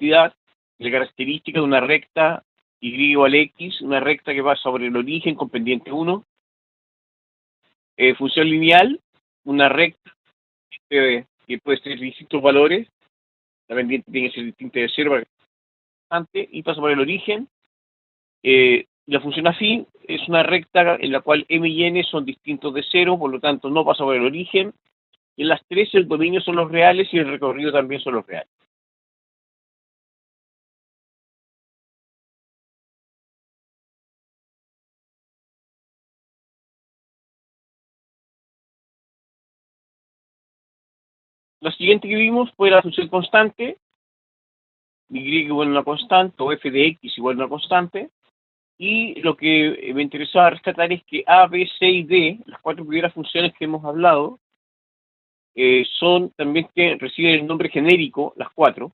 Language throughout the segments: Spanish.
identidad, la característica de una recta y igual x, una recta que va sobre el origen con pendiente 1. Función lineal, una recta que puede tener distintos valores, la pendiente tiene que ser distinta de 0 antes y pasa por el origen. La función afín es una recta en la cual m y n son distintos de 0, por lo tanto no pasa por el origen. Y en las tres el dominio son los reales y el recorrido también son los reales. La siguiente que vimos fue la función constante, y igual a una constante, o f de x igual a una constante. Y lo que me interesaba rescatar es que a, b, c y d, las cuatro primeras funciones que hemos hablado, son también que reciben el nombre genérico, las cuatro,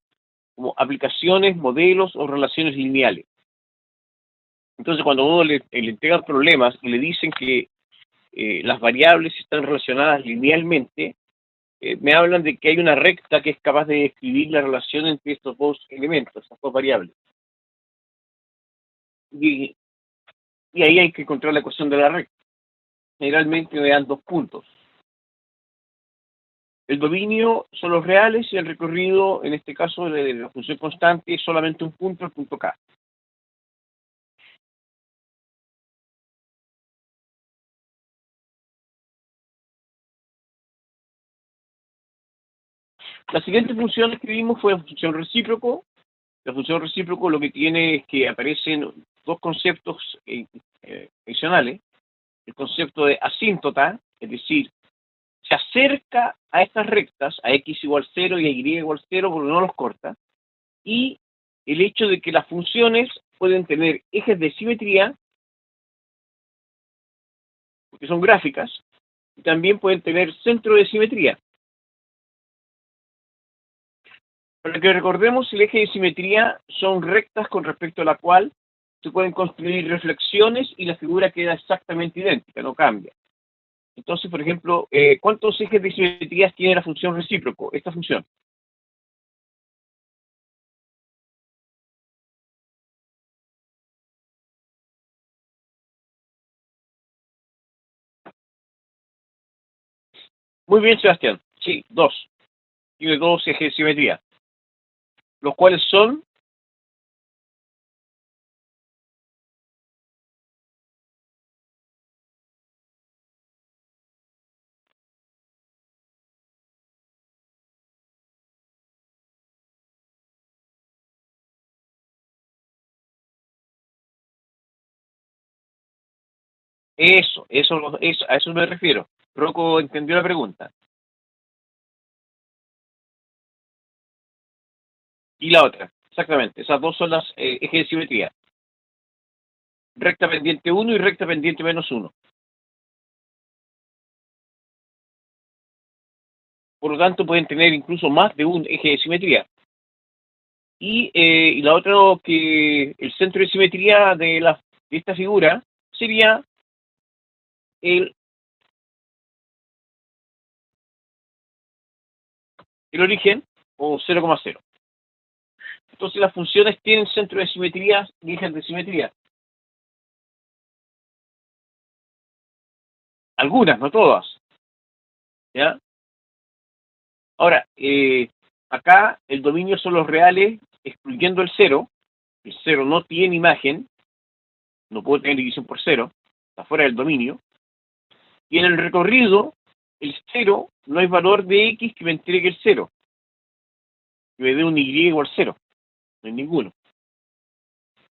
como aplicaciones, modelos o relaciones lineales. Entonces, cuando uno le entrega problemas y le dicen que las variables están relacionadas linealmente, me hablan de que hay una recta que es capaz de describir la relación entre estos dos elementos, estas dos variables. Y ahí hay que encontrar la ecuación de la recta. Generalmente me dan 2 puntos. El dominio son los reales y el recorrido, en este caso de la función constante, es solamente un punto, el punto K. La siguiente función que vimos fue la función recíproco. La función recíproco lo que tiene es que aparecen dos conceptos adicionales. El concepto de asíntota, es decir, se acerca a estas rectas, a x igual 0 y a y igual 0, porque no los corta, y el hecho de que las funciones pueden tener ejes de simetría, porque son gráficas, y también pueden tener centro de simetría. Para que recordemos, el eje de simetría son rectas con respecto a la cual se pueden construir reflexiones y la figura queda exactamente idéntica, no cambia. Entonces, por ejemplo, ¿cuántos ejes de simetría tiene la función recíproco? Esta función. Muy bien, Sebastián. Sí, 2. Tiene 2 ejes de simetría. Los cuales son... A eso me refiero. Rocco entendió la pregunta. Y la otra, exactamente. Esas dos son las ejes de simetría. Recta pendiente 1 y recta pendiente menos 1. Por lo tanto, pueden tener incluso más de un eje de simetría. Y la otra, que el centro de simetría de esta figura sería el origen, o 0,0. Entonces las funciones tienen centro de simetría y ejes de simetría. Algunas, no todas. ¿Ya? Ahora, acá el dominio son los reales, excluyendo el 0. El 0 no tiene imagen, no puede tener división por 0, está fuera del dominio. Y en el recorrido, el 0, no hay valor de x que me entregue el 0, que me dé un y igual 0, no hay ninguno.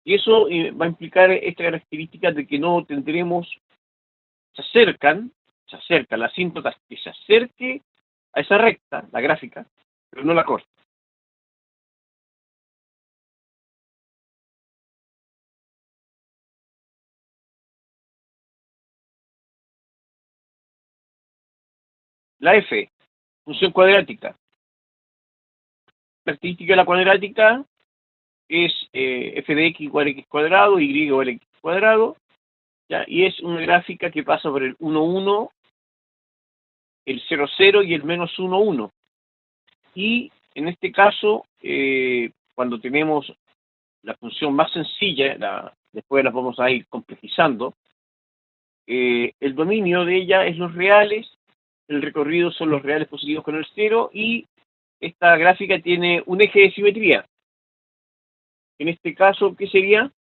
Y eso va a implicar esta característica de que no tendremos, se acerca la asíntota que se acerque a esa recta, la gráfica, pero no la corta. La f, función cuadrática. La característica de la cuadrática es f de x igual a x cuadrado, y igual a x cuadrado, ¿ya? Y es una gráfica que pasa por el 1, 1, el 0, 0 y el menos 1, 1. Y en este caso, cuando tenemos la función más sencilla, después la vamos a ir complejizando, el dominio de ella es los reales, el recorrido son los reales positivos con el cero, y esta gráfica tiene un eje de simetría. En este caso, ¿qué sería?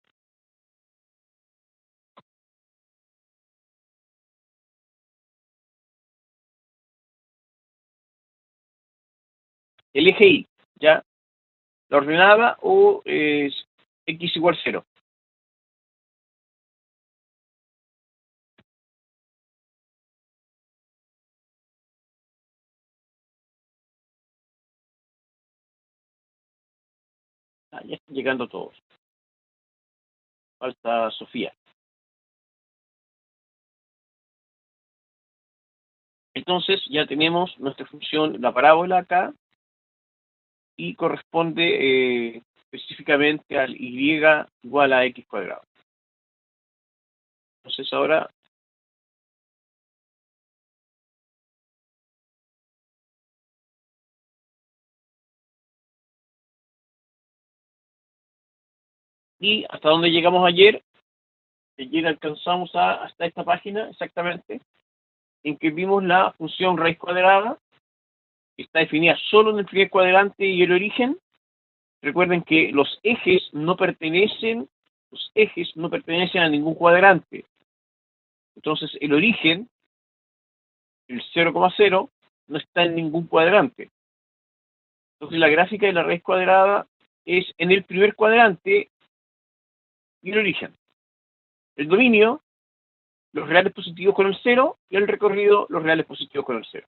El eje Y, ¿ya? La ordenada o x igual 0. Ah, ya están llegando todos. Falta Sofía. Entonces ya tenemos nuestra función, la parábola acá, y corresponde específicamente al y igual a x cuadrado. Entonces ahora y hasta donde llegamos ayer. Ayer alcanzamos hasta esta página exactamente, en que vimos la función raíz cuadrada, que está definida solo en el primer cuadrante y el origen. Recuerden que los ejes no pertenecen a ningún cuadrante. Entonces el origen, el 0,0, no está en ningún cuadrante. Entonces la gráfica de la raíz cuadrada es en el primer cuadrante y el origen. El dominio, los reales positivos con el 0, y el recorrido, los reales positivos con el 0.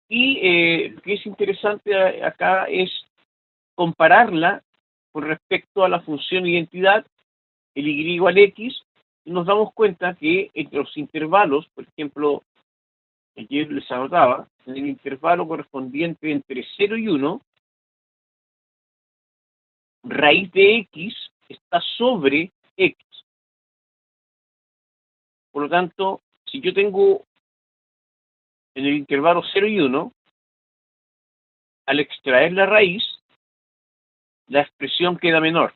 Y lo que es interesante acá es compararla con respecto a la función identidad, el y igual x, y nos damos cuenta que entre los intervalos, por ejemplo, ayer les anotaba, en el intervalo correspondiente entre 0 y 1, raíz de x está sobre x. Por lo tanto, si yo tengo en el intervalo 0 y 1, al extraer la raíz, la expresión queda menor.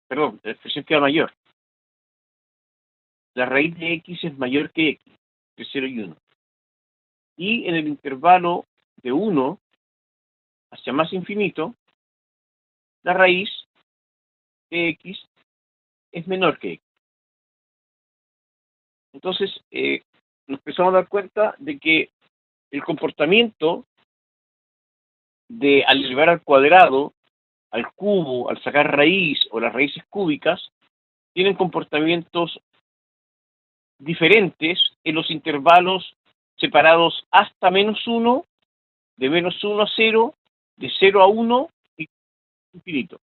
Perdón, la expresión queda mayor. La raíz de x es mayor que x, de 0 y 1. Y en el intervalo de 1 hacia más infinito, la raíz de x es menor que x. Entonces, nos empezamos a dar cuenta de que el comportamiento de al elevar al cuadrado, al cubo, al sacar raíz o las raíces cúbicas, tienen comportamientos diferentes en los intervalos separados hasta -1, de -1 a 0, de 0 a 1 y infinito.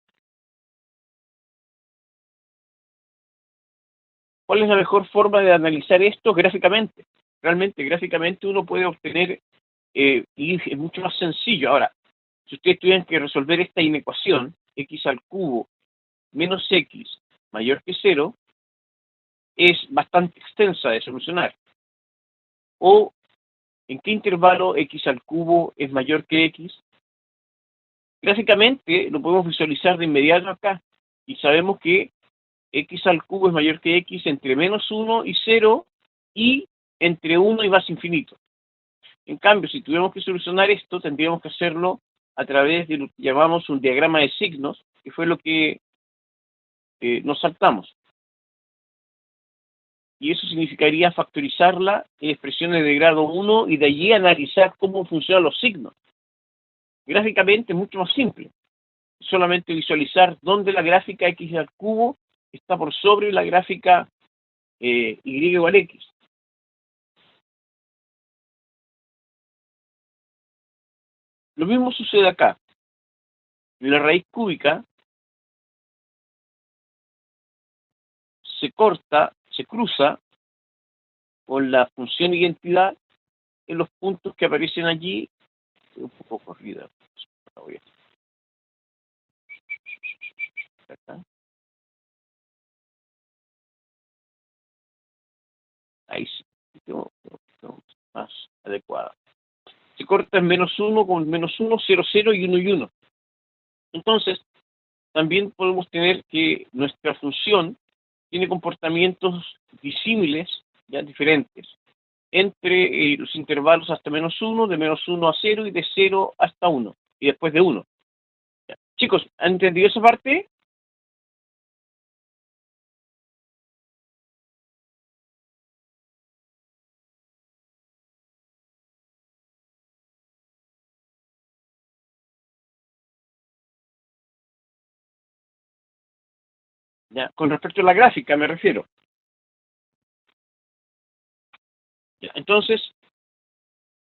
¿Cuál es la mejor forma de analizar esto? Gráficamente. Realmente, gráficamente uno puede obtener, y es mucho más sencillo. Ahora, si ustedes tuvieran que resolver esta inecuación, x al cubo menos x mayor que 0, es bastante extensa de solucionar. O, ¿en qué intervalo x al cubo es mayor que x? Gráficamente lo podemos visualizar de inmediato acá, y sabemos que x al cubo es mayor que x entre -1 y 0, y entre 1 y más infinito. En cambio, si tuviéramos que solucionar esto, tendríamos que hacerlo a través de lo que llamamos un diagrama de signos, que fue lo que nos saltamos. Y eso significaría factorizarla en expresiones de grado 1 y de allí analizar cómo funcionan los signos. Gráficamente es mucho más simple. Solamente visualizar dónde la gráfica x al cubo está por sobre la gráfica y igual x. Lo mismo sucede acá. La raíz cúbica se corta, se cruza con la función identidad en los puntos que aparecen allí. Un poco corrida. Acá. Ahí sí, tengo más adecuada. se corta en -1 con -1, 0, 0 y 1 y 1. Entonces, también podemos tener que nuestra función tiene comportamientos disímiles, ya diferentes, entre los intervalos hasta -1, de -1 a 0 y de 0 hasta 1, y después de 1. ¿Ya? Chicos, ¿han entendido esa parte? ¿Ya? Con respecto a la gráfica me refiero. ¿Ya? Entonces,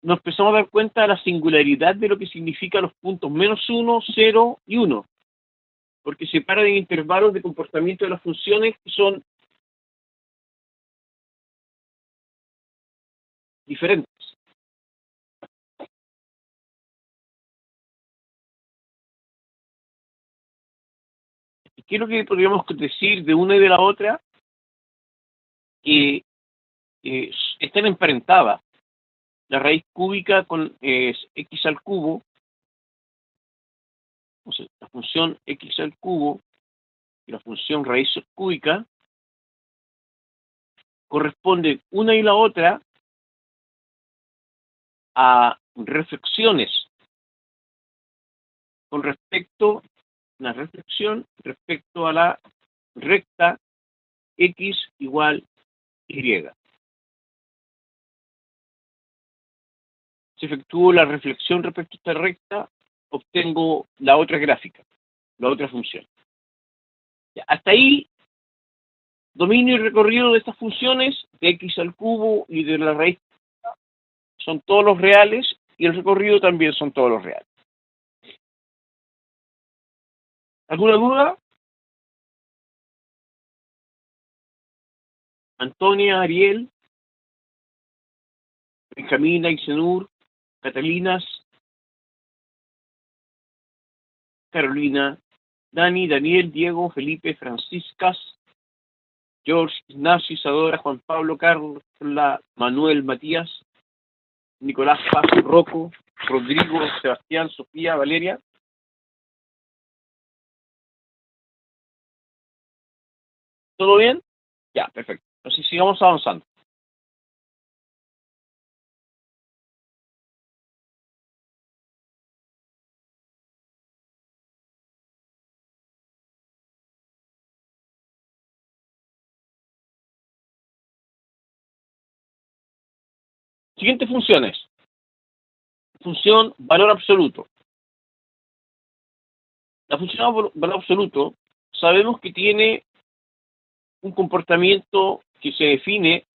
nos empezamos a dar cuenta de la singularidad de lo que significan los puntos -1, 0 y 1, porque separan en intervalos de comportamiento de las funciones que son diferentes. ¿Y qué es lo que podríamos decir de una y de la otra? Que están emparentadas. La raíz cúbica con x al cubo, o sea, la función x al cubo y la función raíz cúbica corresponden una y la otra a reflexiones con respecto, una reflexión respecto a la recta x igual y. Si efectúo la reflexión respecto a esta recta, obtengo la otra gráfica, la otra función. Ya, hasta ahí, dominio y recorrido de estas funciones, de x al cubo y de la raíz, son todos los reales, y el recorrido también son todos los reales. ¿Alguna duda? Antonia, Ariel, Benjamina, Isenur, Catalinas, Carolina, Dani, Daniel, Diego, Felipe, Franciscas, George, Ignacio, Isadora, Juan Pablo, Carla, Manuel, Matías, Nicolás, Paz, Rocco, Rodrigo, Sebastián, Sofía, Valeria. ¿Todo bien? Ya, perfecto. Entonces sigamos avanzando. Siguientes funciones. Función valor absoluto. La función valor absoluto sabemos que tiene un comportamiento que se define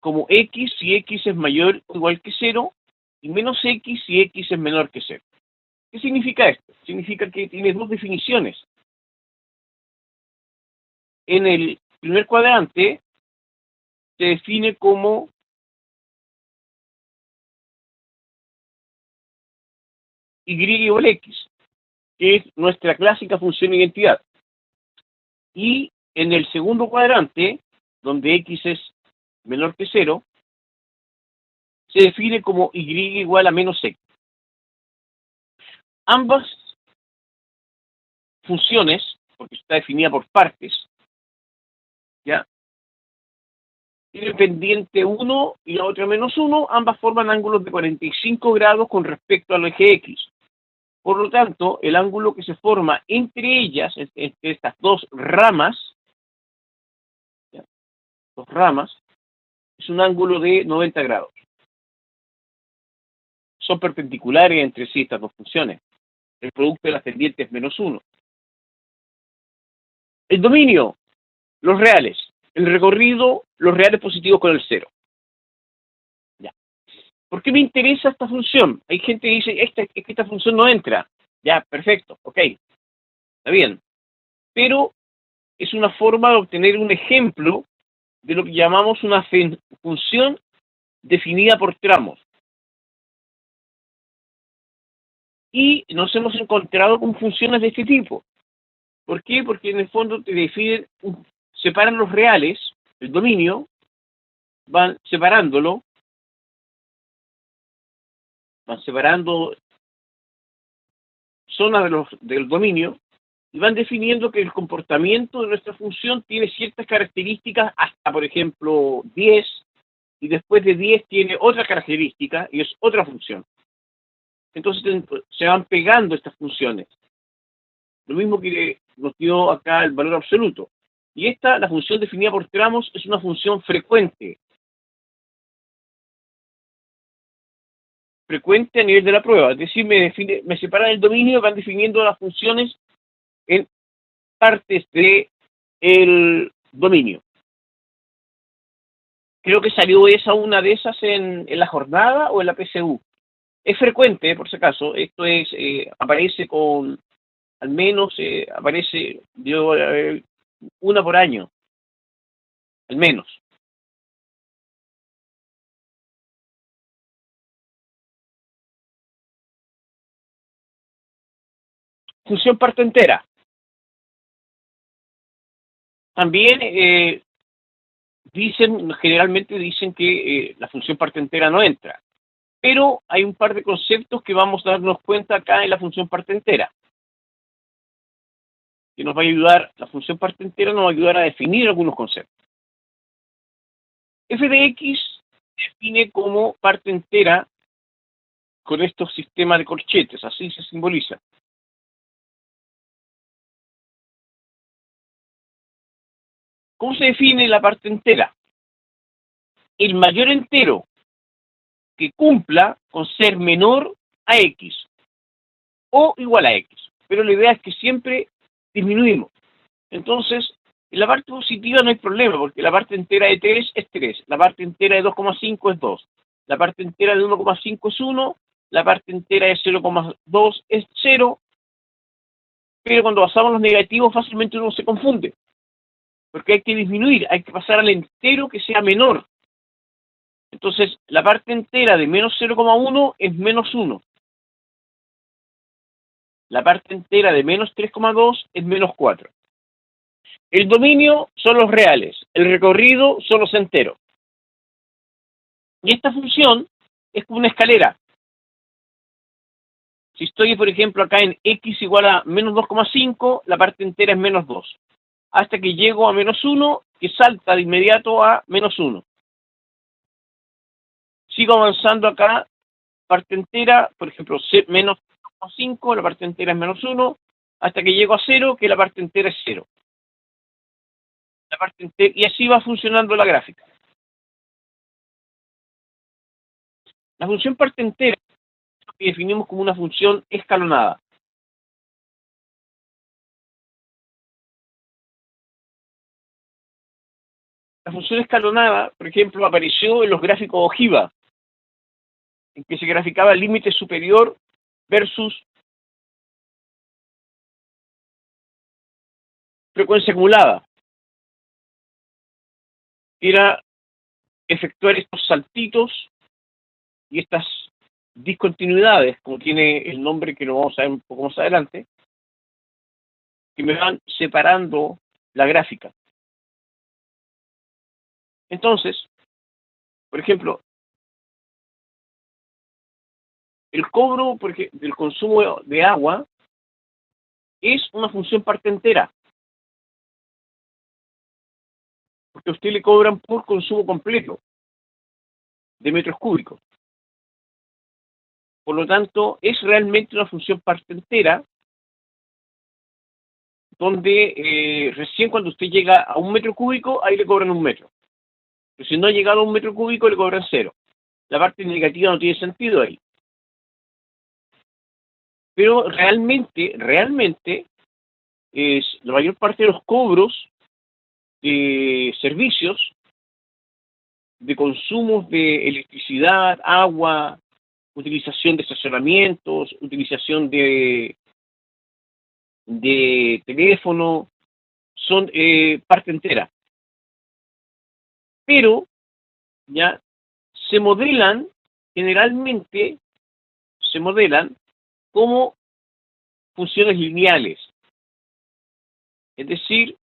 como x si x es mayor o igual que 0 y menos x si x es menor que 0. ¿Qué significa esto? Significa que tiene dos definiciones. En el primer cuadrante se define como y igual a x, que es nuestra clásica función identidad. Y en el segundo cuadrante, donde x es menor que 0, se define como y igual a menos x. Ambas funciones, porque está definida por partes, ¿ya? Tiene pendiente 1 y la otra -1, ambas forman ángulos de 45 grados con respecto al eje x. Por lo tanto, el ángulo que se forma entre ellas, entre estas dos ramas, ¿ya? Dos ramas, es un ángulo de 90 grados. Son perpendiculares entre sí estas dos funciones. El producto de las pendientes es -1. El dominio, los reales. El recorrido, los reales positivos con el 0. Ya. ¿Por qué me interesa esta función? Hay gente que dice, esta función no entra. Ya, perfecto, ok. Está bien. Pero es una forma de obtener un ejemplo de lo que llamamos una función definida por tramos. Y nos hemos encontrado con funciones de este tipo. ¿Por qué? Porque en el fondo te definen, separan los reales, el dominio, van separándolo van separando zonas del dominio y van definiendo que el comportamiento de nuestra función tiene ciertas características hasta, por ejemplo, 10, y después de 10 tiene otra característica y es otra función. Entonces se van pegando estas funciones. Lo mismo que nos dio acá el valor absoluto. Y esta, la función definida por tramos, es una función frecuente. Frecuente a nivel de la prueba. Es decir, me separan el dominio y van definiendo las funciones en partes del dominio. Creo que salió una de esas en la jornada o en la PSU. Es frecuente, por si acaso. Esto es, aparece con, al menos, aparece una por año, al menos. Función parte entera. También generalmente dicen que la función parte entera no entra. Pero hay un par de conceptos que vamos a darnos cuenta acá en la función parte entera. Que nos va a ayudar, la función parte entera nos va a ayudar a definir algunos conceptos. F de X define como parte entera con estos sistemas de corchetes, así se simboliza. ¿Cómo se define la parte entera? El mayor entero que cumpla con ser menor a X o igual a X. Pero la idea es que siempre disminuimos. Entonces, en la parte positiva no hay problema, porque la parte entera de 3 es 3, la parte entera de 2,5 es 2, la parte entera de 1,5 es 1, la parte entera de 0,2 es 0, pero cuando pasamos los negativos fácilmente uno se confunde, porque hay que disminuir, hay que pasar al entero que sea menor. Entonces, la parte entera de menos 0,1 es menos 1. La parte entera de menos 3,2 es menos 4. El dominio son los reales, el recorrido son los enteros. Y esta función es como una escalera. Si estoy, por ejemplo, acá en x igual a menos 2,5, la parte entera es menos 2. Hasta que llego a menos 1, que salta de inmediato a menos 1. Sigo avanzando acá, parte entera, por ejemplo, menos 2,5, la parte entera es menos 1, hasta que llego a 0, que la parte entera es 0. La parte entera, y así va funcionando la gráfica. La función parte entera es lo que definimos como una función escalonada. La función escalonada, por ejemplo, apareció en los gráficos ojiva, en que se graficaba el límite superior versus frecuencia acumulada. Era efectuar estos saltitos y estas discontinuidades, como tiene el nombre que lo vamos a ver un poco más adelante, que me van separando la gráfica. Entonces, por ejemplo, el cobro del consumo de agua es una función parte entera, porque a usted le cobran por consumo completo de metros cúbicos. Por lo tanto, es realmente una función parte entera, donde recién cuando usted llega a 1 metro cúbico, ahí le cobran 1 metro. Pero si no ha llegado a 1 metro cúbico, le cobran 0. La parte negativa no tiene sentido ahí. Pero realmente, es la mayor parte de los cobros de servicios, de consumos de electricidad, agua, utilización de estacionamientos, utilización de teléfono, son parte entera. Pero ya generalmente se modelan como funciones lineales. Es decir,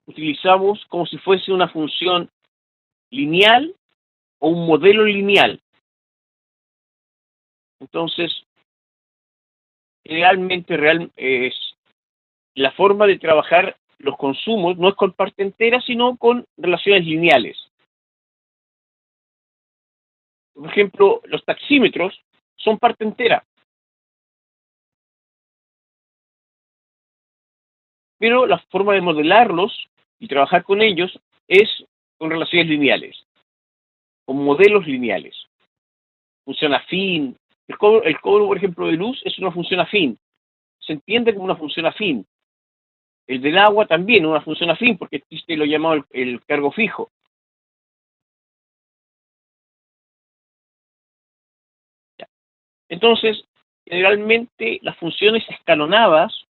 utilizamos como si fuese una función lineal o un modelo lineal. Entonces, realmente es la forma de trabajar los consumos no es con parte entera, sino con relaciones lineales. Por ejemplo, los taxímetros son parte entera, pero la forma de modelarlos y trabajar con ellos es con relaciones lineales, con modelos lineales. Función afín. El cobro, por ejemplo, de luz es una función afín. Se entiende como una función afín. El del agua también, una función afín, porque existe lo llamado el cargo fijo. ¿Ya? Entonces, generalmente las funciones escalonadas,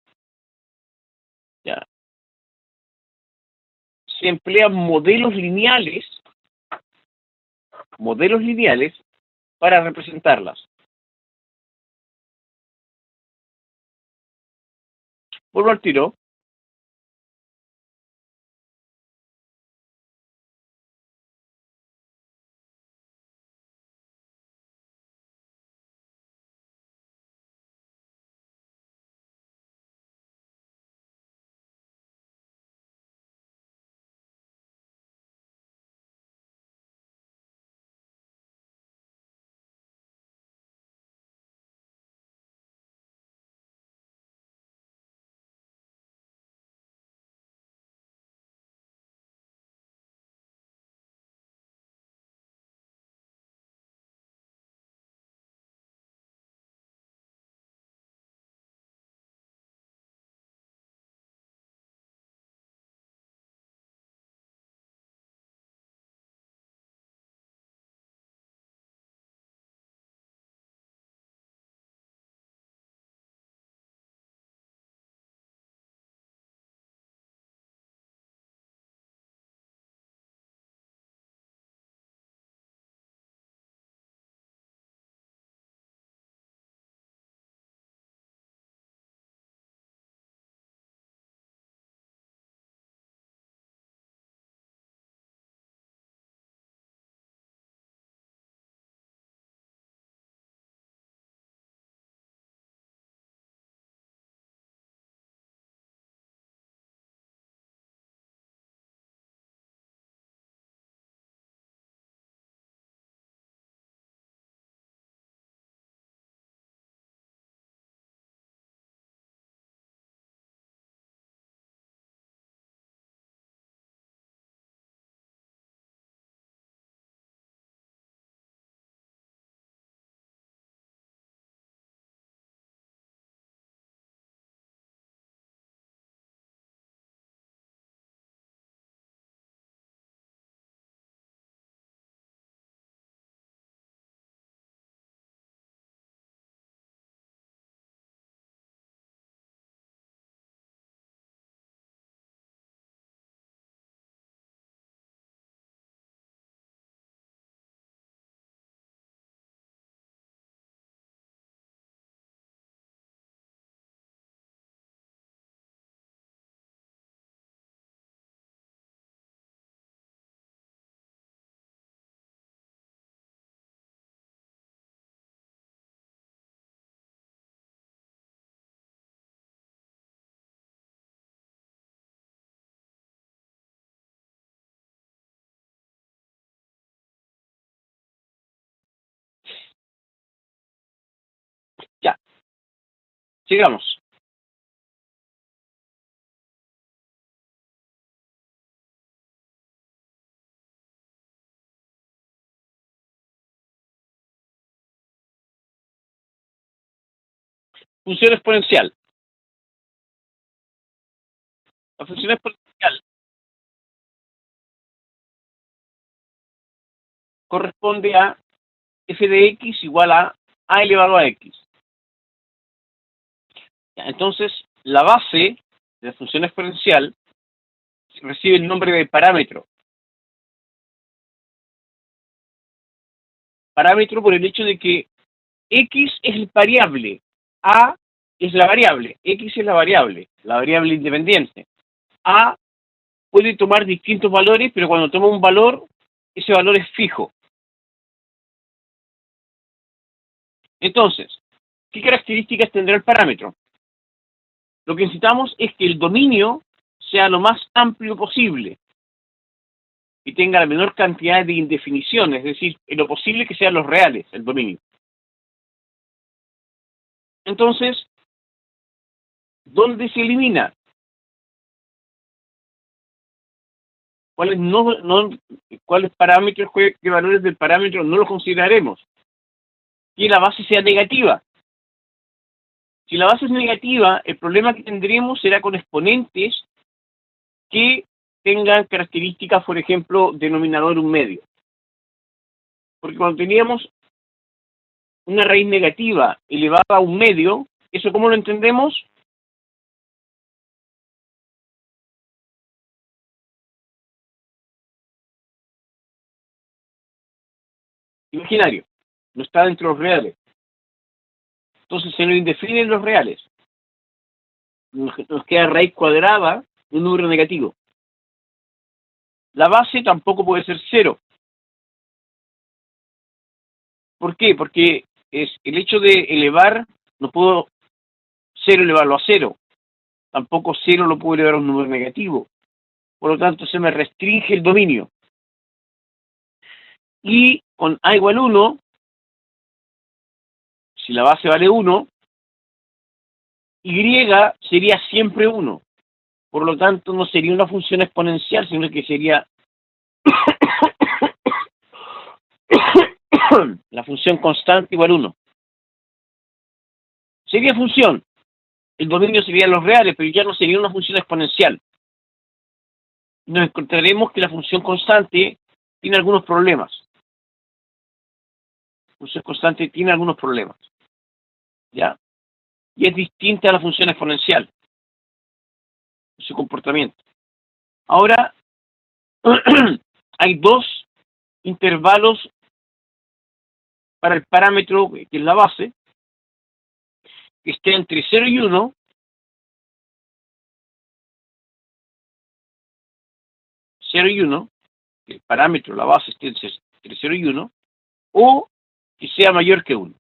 ¿ya?, se emplean modelos lineales para representarlas. Vuelvo al tiro. Ya, sigamos. Función exponencial. La función exponencial corresponde a f de x igual a elevado a x. Ya, entonces, la base de la función exponencial recibe el nombre de parámetro. Parámetro por el hecho de que x es el variable, a es la variable, x es la variable independiente. A puede tomar distintos valores, pero cuando toma un valor, ese valor es fijo. Entonces, ¿qué características tendrá el parámetro? Lo que necesitamos es que el dominio sea lo más amplio posible y tenga la menor cantidad de indefiniciones, es decir, en lo posible que sean los reales, el dominio. Entonces, ¿dónde se elimina? ¿Cuáles parámetros, qué valores del parámetro no los consideraremos? Que la base sea negativa. Si la base es negativa, el problema que tendremos será con exponentes que tengan características, por ejemplo, denominador un medio. Porque cuando teníamos una raíz negativa elevada a un medio, ¿eso cómo lo entendemos? Imaginario, no está dentro de los reales. Entonces se nos indefinen los reales. Nos queda raíz cuadrada de un número negativo. La base tampoco puede ser cero. ¿Por qué? Porque es el hecho de elevar, no puedo cero elevarlo a cero. Tampoco cero lo puedo elevar a un número negativo. Por lo tanto, se me restringe el dominio. Y con a igual 1, si la base vale 1, y sería siempre 1. Por lo tanto, no sería una función exponencial, sino que sería la función constante igual 1. Sería función. El dominio serían los reales, pero ya no sería una función exponencial. Nos encontraremos que la función constante tiene algunos problemas. La función constante tiene algunos problemas. ¿Ya? Y es distinta a la función exponencial. Su comportamiento. Ahora, hay dos intervalos para el parámetro que es la base, que esté entre 0 y 1, 0 y 1, que el parámetro, la base esté entre 0 y 1, o que sea mayor que 1.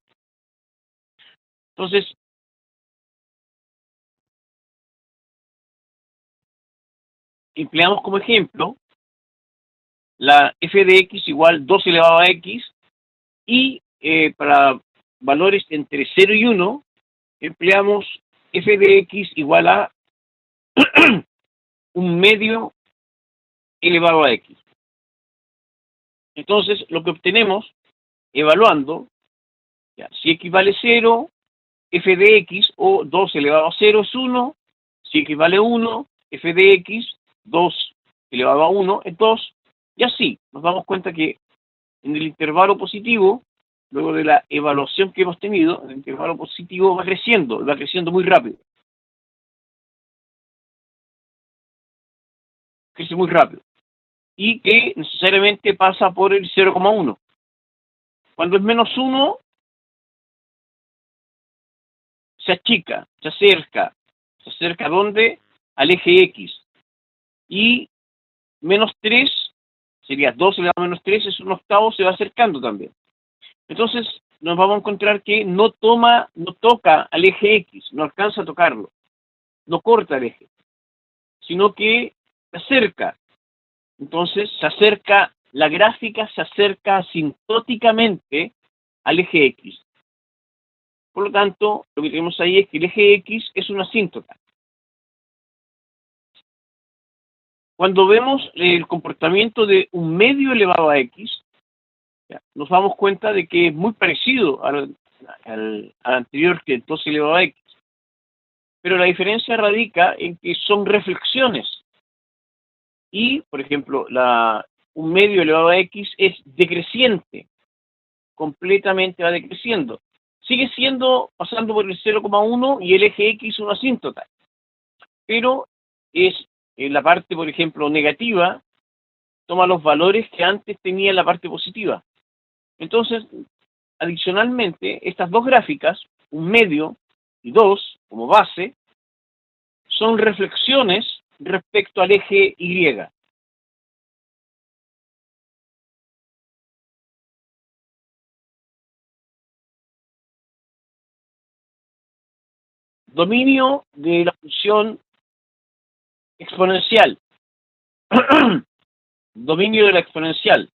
Entonces, empleamos como ejemplo la f de x igual 2 elevado a x, y para valores entre 0 y 1, empleamos f de x igual a un medio elevado a x. Entonces, lo que obtenemos, evaluando, ya, si x vale 0, f de x o 2 elevado a 0 es 1, si x vale 1, f de x, 2 elevado a 1 es 2, y así nos damos cuenta que en el intervalo positivo, luego de la evaluación que hemos tenido, el intervalo positivo va creciendo muy rápido. Crece muy rápido. Y que necesariamente pasa por el 0,1. Cuando es menos 1, se achica, se acerca. ¿Se acerca a dónde? Al eje X. Y menos 3, sería 2 elevado a menos 3, es un octavo, se va acercando también. Entonces, nos vamos a encontrar que no toca al eje X, no alcanza a tocarlo, no corta el eje, sino que se acerca. Entonces, la gráfica se acerca asintóticamente al eje X. Por lo tanto, lo que tenemos ahí es que el eje X es una asíntota. Cuando vemos el comportamiento de un medio elevado a X, nos damos cuenta de que es muy parecido al anterior, que es 2 elevado a X. Pero la diferencia radica en que son reflexiones. Y, por ejemplo, un medio elevado a X es decreciente. Completamente va decreciendo. Sigue pasando por el 0,1 y el eje X una asíntota. Pero es en la parte, por ejemplo, negativa, toma los valores que antes tenía en la parte positiva. Entonces, adicionalmente, estas dos gráficas, un medio y 2 como base, son reflexiones respecto al eje Y. Dominio de la función exponencial. Dominio de la exponencial.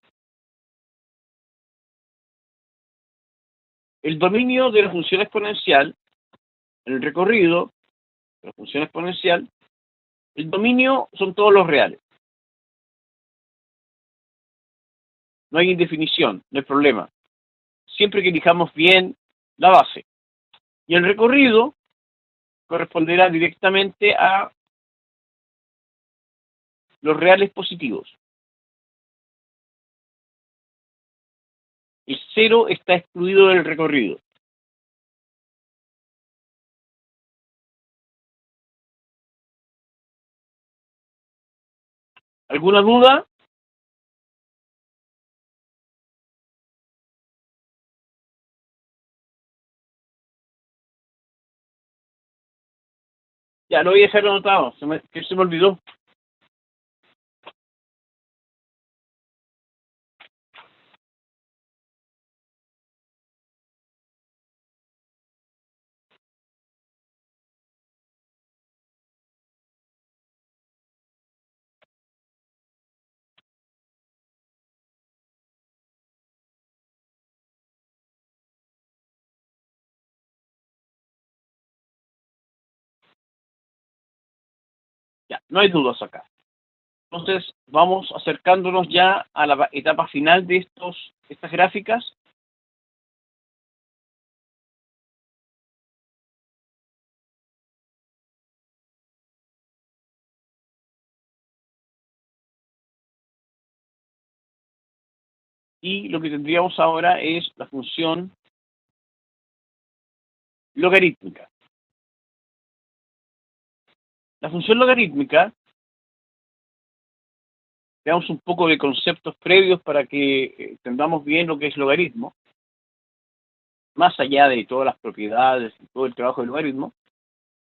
El dominio de la función exponencial, en el recorrido de la función exponencial, el dominio son todos los reales. No hay indefinición, no hay problema. Siempre que elijamos bien la base. Y el recorrido corresponderá directamente a los reales positivos. El cero está excluido del recorrido. ¿Alguna duda? Ya, lo voy a dejar anotado, que se me olvidó. Ya, no hay dudas acá. Entonces, vamos acercándonos ya a la etapa final de estas gráficas. Y lo que tendríamos ahora es la función logarítmica. La función logarítmica, veamos un poco de conceptos previos para que entendamos bien lo que es logaritmo, más allá de todas las propiedades y todo el trabajo del logaritmo.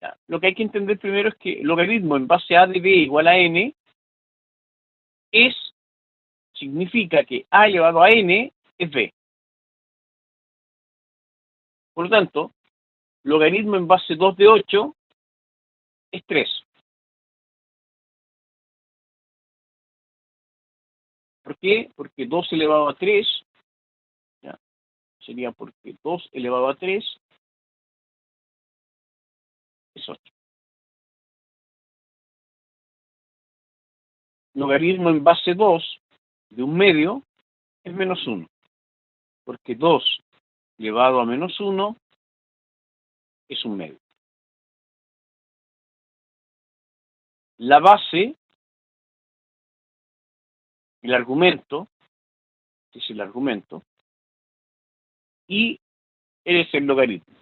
Ya, lo que hay que entender primero es que el logaritmo en base a de b igual a n significa que a elevado a n es b. Por lo tanto, logaritmo en base 2 de 8 es 3. ¿Por qué? Porque 2 elevado a 3, ¿ya? Sería porque 2 elevado a 3 es 8. Logaritmo en base 2 de un medio es menos 1, porque 2 elevado a menos 1 es un medio. La base, el argumento, que es el argumento, y es el logaritmo.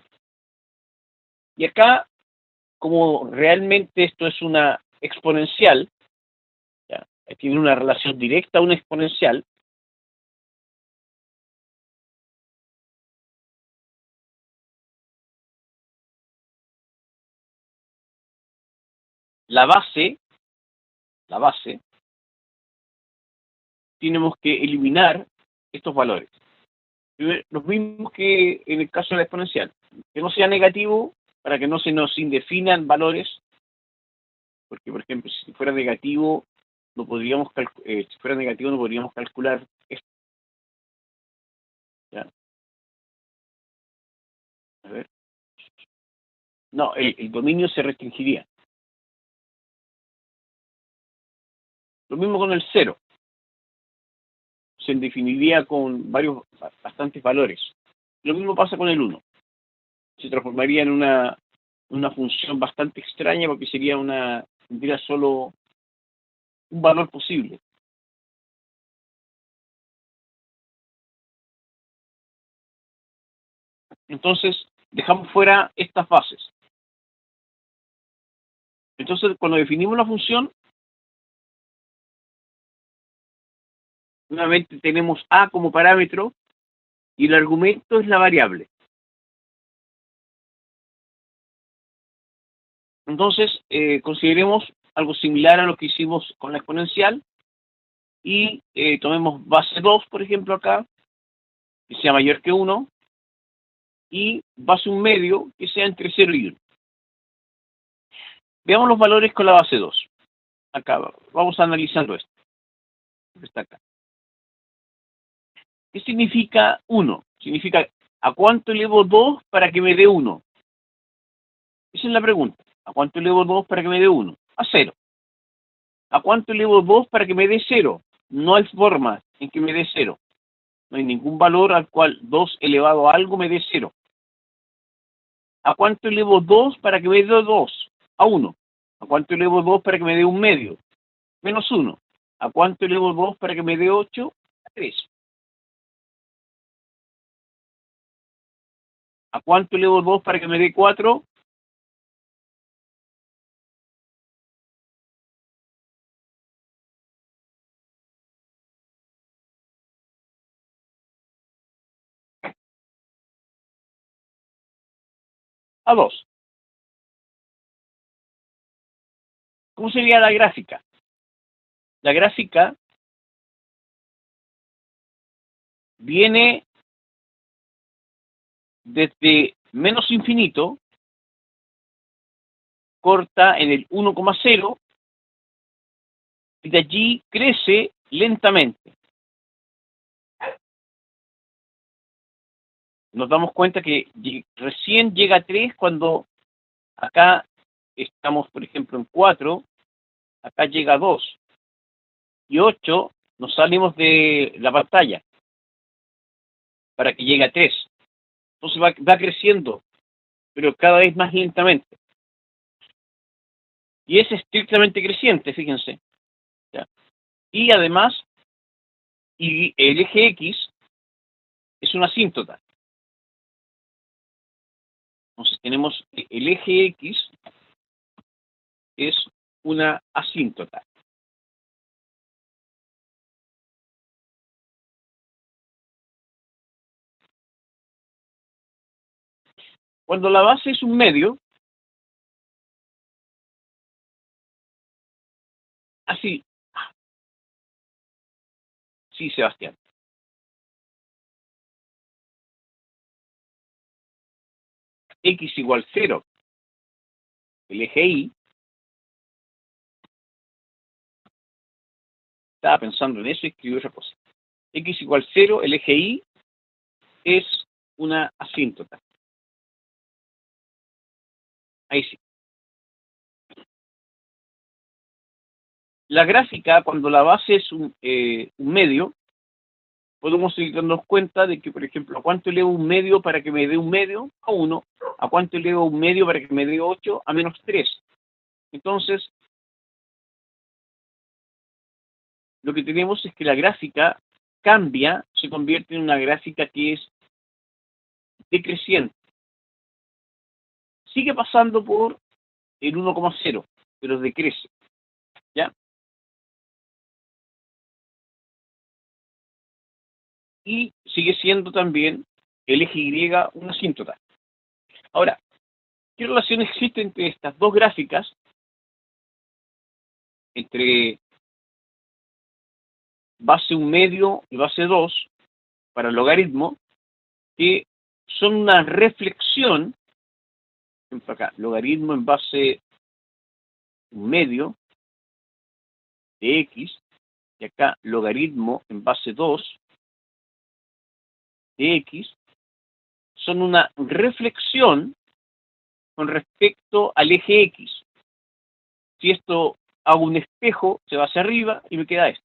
Y acá, como realmente esto es una exponencial, ¿ya? Tiene una relación directa a una exponencial, la base, tenemos que eliminar estos valores. Los mismos que en el caso de la exponencial. Que no sea negativo para que no se nos indefinan valores, porque por ejemplo si fuera negativo no podríamos calcular esto. ¿Ya? A ver. No, el dominio se restringiría. Lo mismo con el cero. Se definiría con bastantes valores. Lo mismo pasa con el 1. Se transformaría en una función bastante extraña porque tendría solo un valor posible. Entonces, dejamos fuera estas bases. Entonces, cuando definimos la función, nuevamente tenemos a como parámetro y el argumento es la variable. Entonces, consideremos algo similar a lo que hicimos con la exponencial y tomemos base 2, por ejemplo, acá, que sea mayor que 1, y base 1 medio, que sea entre 0 y 1. Veamos los valores con la base 2. Acá, vamos analizando esto. Está acá. ¿Qué significa 1? Significa, ¿a cuánto elevo 2 para que me dé 1? Esa es la pregunta. ¿A cuánto elevo 2 para que me dé 1? A 0. ¿A cuánto elevo 2 para que me dé 0? No hay forma en que me dé 0. No hay ningún valor al cual 2 elevado a algo me dé 0. ¿A cuánto elevo 2 para que me dé 2? A 1. ¿A cuánto elevo 2 para que me dé un medio? Menos 1. ¿A cuánto elevo 2 para que me dé 8? A 3. ¿A cuánto elevo 2 para que me dé 4? A 2. ¿Cómo sería la gráfica? La gráfica viene desde menos infinito, corta en el 1,0 y de allí crece lentamente. Nos damos cuenta que recién llega a 3 cuando acá estamos, por ejemplo, en 4, acá llega a 2 y 8 nos salimos de la pantalla para que llegue a 3. Entonces va creciendo, pero cada vez más lentamente. Y es estrictamente creciente, fíjense. ¿Ya? Y además, y el eje X es una asíntota. Entonces tenemos el eje X es una asíntota. Cuando la base es un medio, así, sí, Sebastián, X igual 0, el eje Y, estaba pensando en eso y escribí otra cosa. X igual 0, el eje Y es una asíntota. Ahí sí. La gráfica, cuando la base es un medio, podemos seguir dándonos cuenta de que, por ejemplo, ¿a cuánto elevo un medio para que me dé un medio? A 1. ¿A cuánto elevo un medio para que me dé 8? A menos 3. Entonces, lo que tenemos es que la gráfica cambia, se convierte en una gráfica que es decreciente. Sigue pasando por el 1,0, pero decrece. ¿Ya? Y sigue siendo también el eje Y una asíntota. Ahora, ¿qué relación existe entre estas dos gráficas? Entre base 1 medio y base 2 para el logaritmo, que son una reflexión, por ejemplo acá, logaritmo en base 1 medio de X, y acá logaritmo en base 2 de X, son una reflexión con respecto al eje X. Si esto hago un espejo, se va hacia arriba y me queda esto.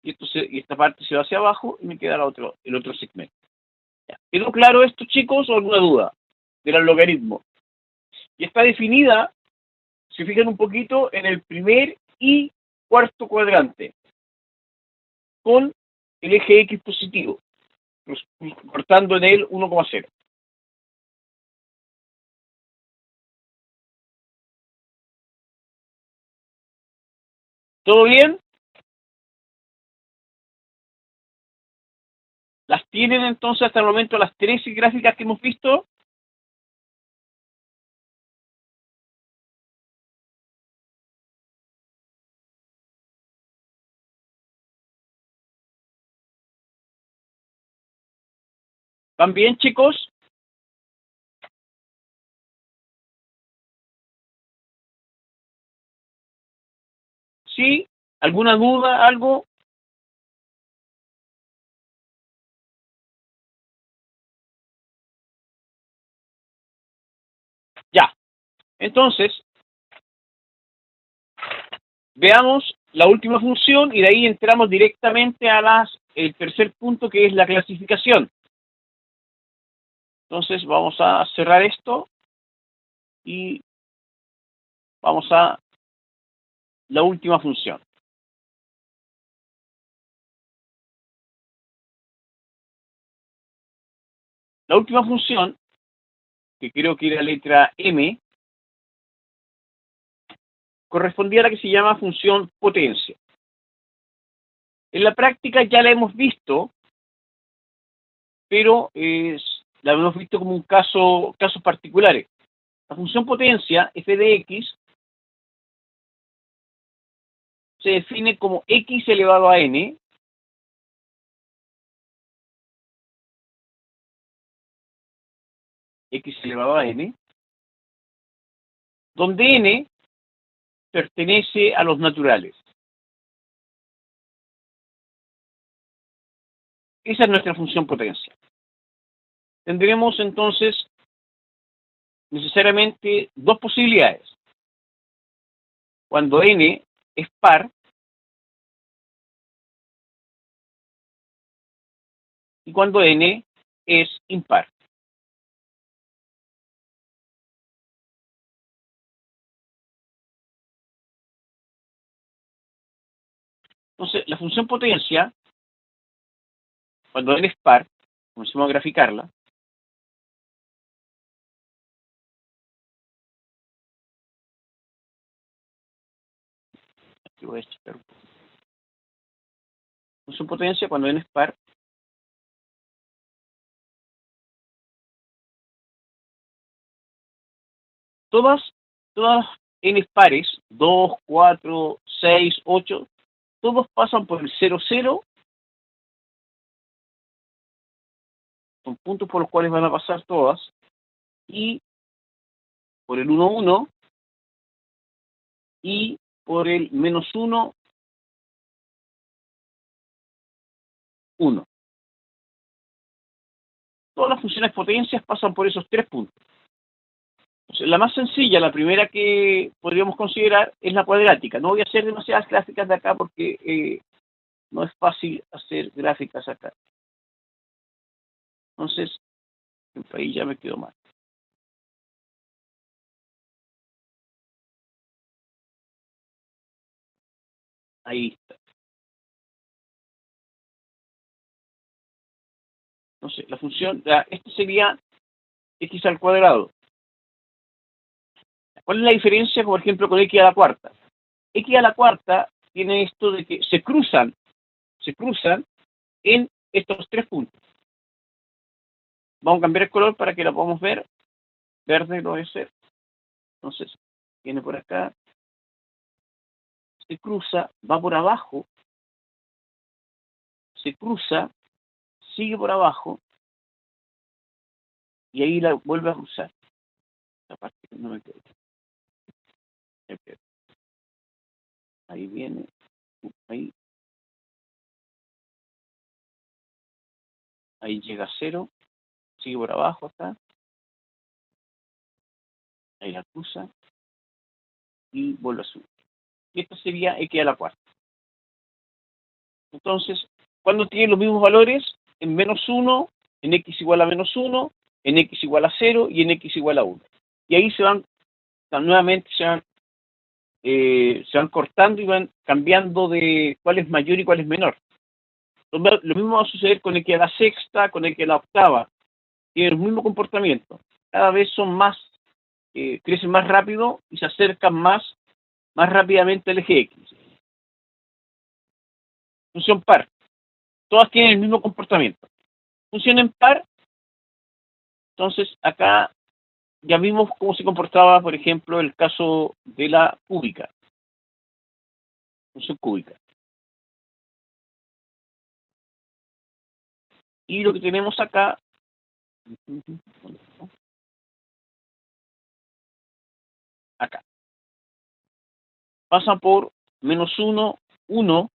Y esta parte se va hacia abajo y me queda el otro segmento. ¿Ya? ¿Quedó claro esto, chicos, o alguna duda del logaritmo? Y está definida, si fijan un poquito, en el primer y cuarto cuadrante, con el eje X positivo, cortando en él 1,0. ¿Todo bien? ¿Las tienen entonces hasta el momento las 13 gráficas que hemos visto? ¿Van bien, chicos? ¿Sí? ¿Alguna duda? ¿Algo? Ya. Entonces, veamos la última función y de ahí entramos directamente a el tercer punto, que es la clasificación. Entonces vamos a cerrar esto y vamos a la última función. La última función, que creo que era la letra M, correspondía a la que se llama función potencia. En la práctica ya la hemos visto, pero la hemos visto como casos particulares. La función potencia, f de x, se define como x elevado a n, x elevado a n, donde n pertenece a los naturales. Esa es nuestra función potencia. Tendremos entonces necesariamente dos posibilidades. Cuando n es par y cuando n es impar. Entonces, la función potencia, cuando n es par, comencemos a graficarla, aquí voy a checar un poco. Función potencia, cuando n es par, todas, todas n pares, 2, 4, 6, 8, todos pasan por el 0, 0, son puntos por los cuales van a pasar todas, y por el 1, 1, y por el menos 1, 1. Todas las funciones potencias pasan por esos tres puntos. Entonces, la más sencilla, la primera que podríamos considerar, es la cuadrática. No voy a hacer demasiadas gráficas de acá porque no es fácil hacer gráficas acá. Entonces, ahí ya me quedo mal. Ahí está. Entonces, la función, esta sería x al cuadrado. ¿Cuál es la diferencia, por ejemplo, con x a la cuarta? X a la cuarta tiene esto de que se cruzan en estos tres puntos. Vamos a cambiar el color para que la podamos ver. Verde lo voy a hacer. Entonces, viene por acá, se cruza, va por abajo, se cruza, sigue por abajo, y ahí la vuelve a cruzar. La parte que no me queda. Ahí viene, ahí llega a cero, sigue por abajo acá, ahí la cruza, y vuelve a subir. Y esto sería x a la cuarta. Entonces, cuando tiene los mismos valores, en menos 1, en x igual a menos 1, en x igual a 0 y en x igual a 1. Y ahí nuevamente se van cortando y van cambiando de cuál es mayor y cuál es menor. Lo mismo va a suceder con x a la sexta, con x a la octava. Tienen el mismo comportamiento. Cada vez son más, crecen más rápido y se acercan más rápidamente al eje X. Función par. Todas tienen el mismo comportamiento. Función en par. Entonces, acá ya vimos cómo se comportaba, por ejemplo, el caso de la cúbica. Función cúbica. Y lo que tenemos acá, acá, pasa por menos 1, 1,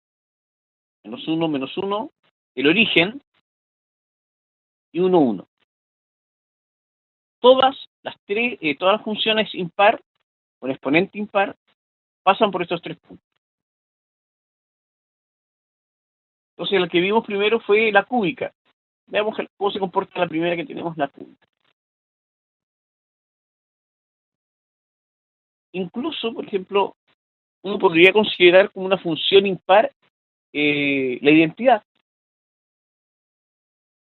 menos 1, menos 1, el origen, y 1, 1. Todas las funciones impar, con exponente impar, pasan por estos tres puntos. Entonces, la que vimos primero fue la cúbica. Veamos cómo se comporta la primera que tenemos, la cúbica. Incluso, por ejemplo, uno podría considerar como una función impar la identidad,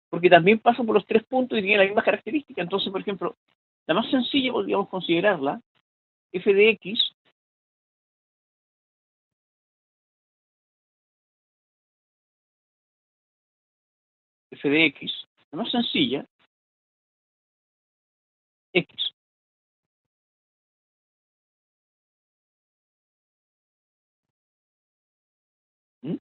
porque también pasa por los tres puntos y tiene la misma característica. Entonces, por ejemplo, la más sencilla podríamos considerarla f de x la más sencilla, x. ¿Mm?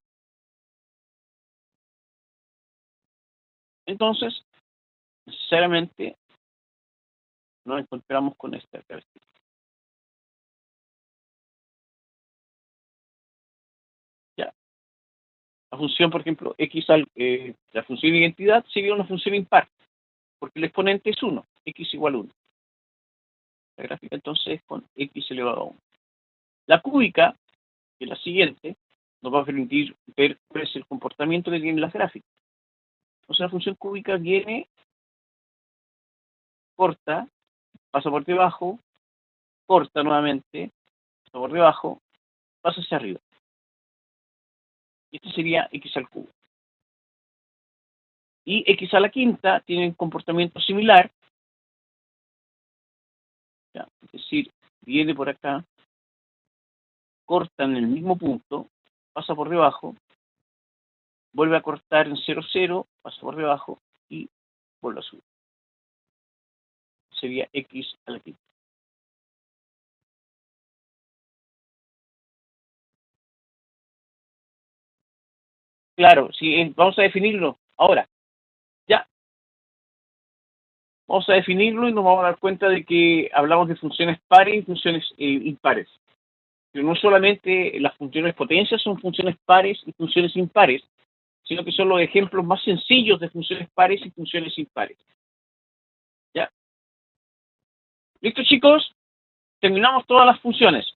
Entonces, necesariamente nos encontramos con esta característica. Ya. La función, por ejemplo, la función de identidad sería una función impar, porque el exponente es 1, x igual a 1. La gráfica entonces es con x elevado a 1. La cúbica, que es la siguiente, nos va a permitir ver cuál es el comportamiento que tienen las gráficas. Entonces la función cúbica viene, corta, pasa por debajo, corta nuevamente, pasa por debajo, pasa hacia arriba. Y este sería x al cubo. Y x a la quinta tiene un comportamiento similar, ¿ya? Es decir, viene por acá, corta en el mismo punto, pasa por debajo, vuelve a cortar en 0, 0, pasa por debajo y vuelve a subir. Sería x a la quinta. Claro, sí, vamos a definirlo ahora. Ya, vamos a definirlo y nos vamos a dar cuenta de que hablamos de funciones pares y funciones impares. Pero no solamente las funciones potencias son funciones pares y funciones impares, sino que son los ejemplos más sencillos de funciones pares y funciones impares. ¿Ya? ¿Listo, chicos? Terminamos todas las funciones,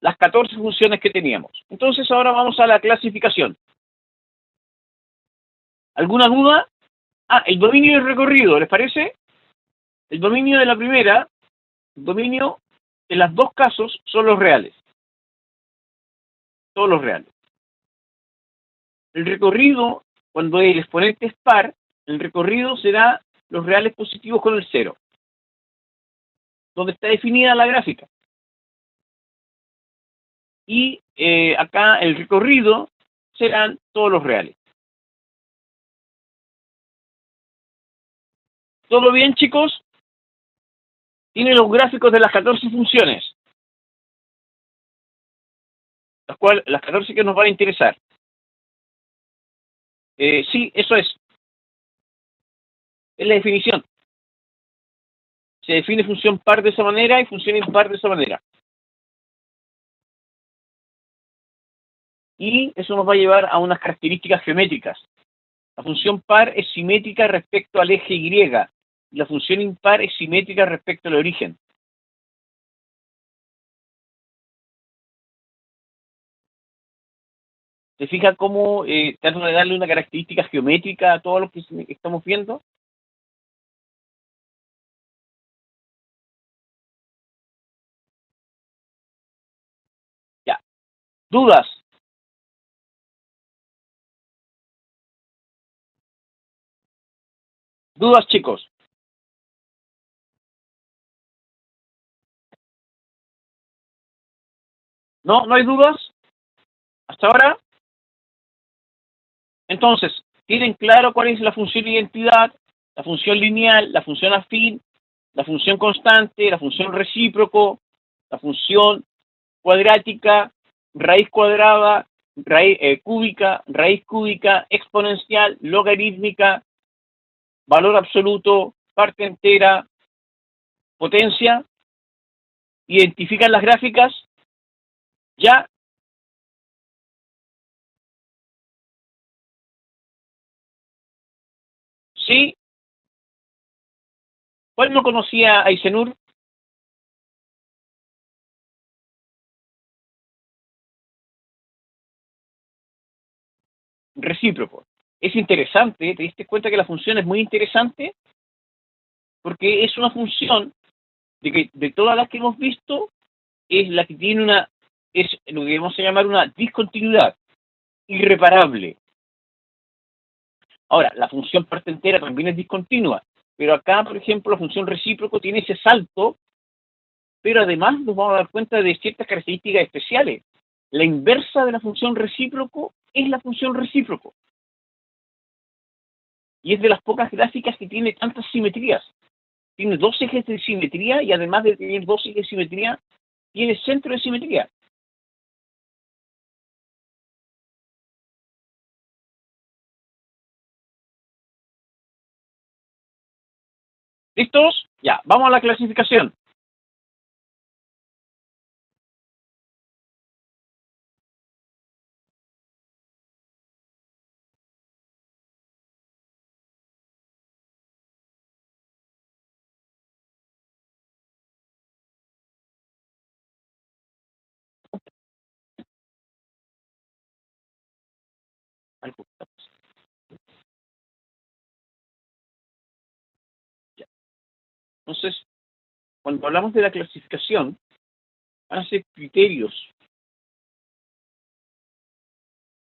las 14 funciones que teníamos. Entonces ahora vamos a la clasificación. ¿Alguna duda? El dominio y el recorrido, ¿les parece? El dominio de la primera, el dominio en los dos casos son los reales. Todos los reales. El recorrido, cuando el exponente es par, el recorrido será los reales positivos con el 0, donde está definida la gráfica. Y acá el recorrido serán todos los reales. ¿Todo bien, chicos? Tiene los gráficos de las 14 funciones, las 14 que nos van a interesar. Sí, eso es. Es la definición. Se define función par de esa manera y función impar de esa manera. Y eso nos va a llevar a unas características geométricas. La función par es simétrica respecto al eje Y, y la función impar es simétrica respecto al origen. ¿Se fija cómo trato de darle una característica geométrica a todo lo que estamos viendo? Ya. ¿Dudas? ¿Dudas, chicos? ¿No? ¿No hay dudas? ¿Hasta ahora? Entonces, ¿tienen claro cuál es la función identidad, la función lineal, la función afín, la función constante, la función recíproco, la función cuadrática, raíz cuadrada, raíz cúbica, exponencial, logarítmica, valor absoluto, parte entera, potencia? ¿Identifican las gráficas? ¿Ya? ¿Sí? ¿Cuál no conocía a Eisenhower? Recíproco. Es interesante, te diste cuenta que la función es muy interesante porque es una función de que de todas las que hemos visto es la que tiene es lo que vamos a llamar una discontinuidad irreparable. Ahora, la función parte entera también es discontinua, pero acá, por ejemplo, la función recíproco tiene ese salto, pero además nos vamos a dar cuenta de ciertas características especiales. La inversa de la función recíproco es la función recíproco. Y es de las pocas gráficas que tiene tantas simetrías. Tiene dos ejes de simetría y además de tener dos ejes de simetría, tiene centro de simetría. ¿Listos? Ya, vamos a la clasificación. Entonces, cuando hablamos de la clasificación, van a ser criterios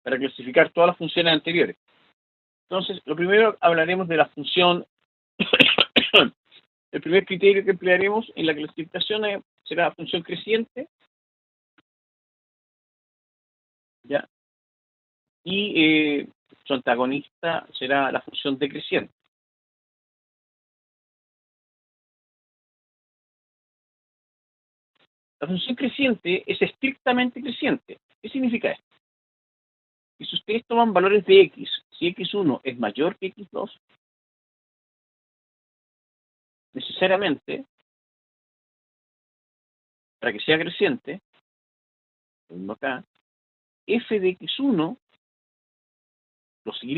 para clasificar todas las funciones anteriores. Entonces, lo primero hablaremos de la función. El primer criterio que emplearemos en la clasificación será la función creciente, ¿ya? Y su antagonista será la función decreciente. La función creciente es estrictamente creciente. ¿Qué significa esto? Que si ustedes toman valores de x, si x1 es mayor que x2, necesariamente, para que sea creciente, lo mismo acá, f de x1, los y,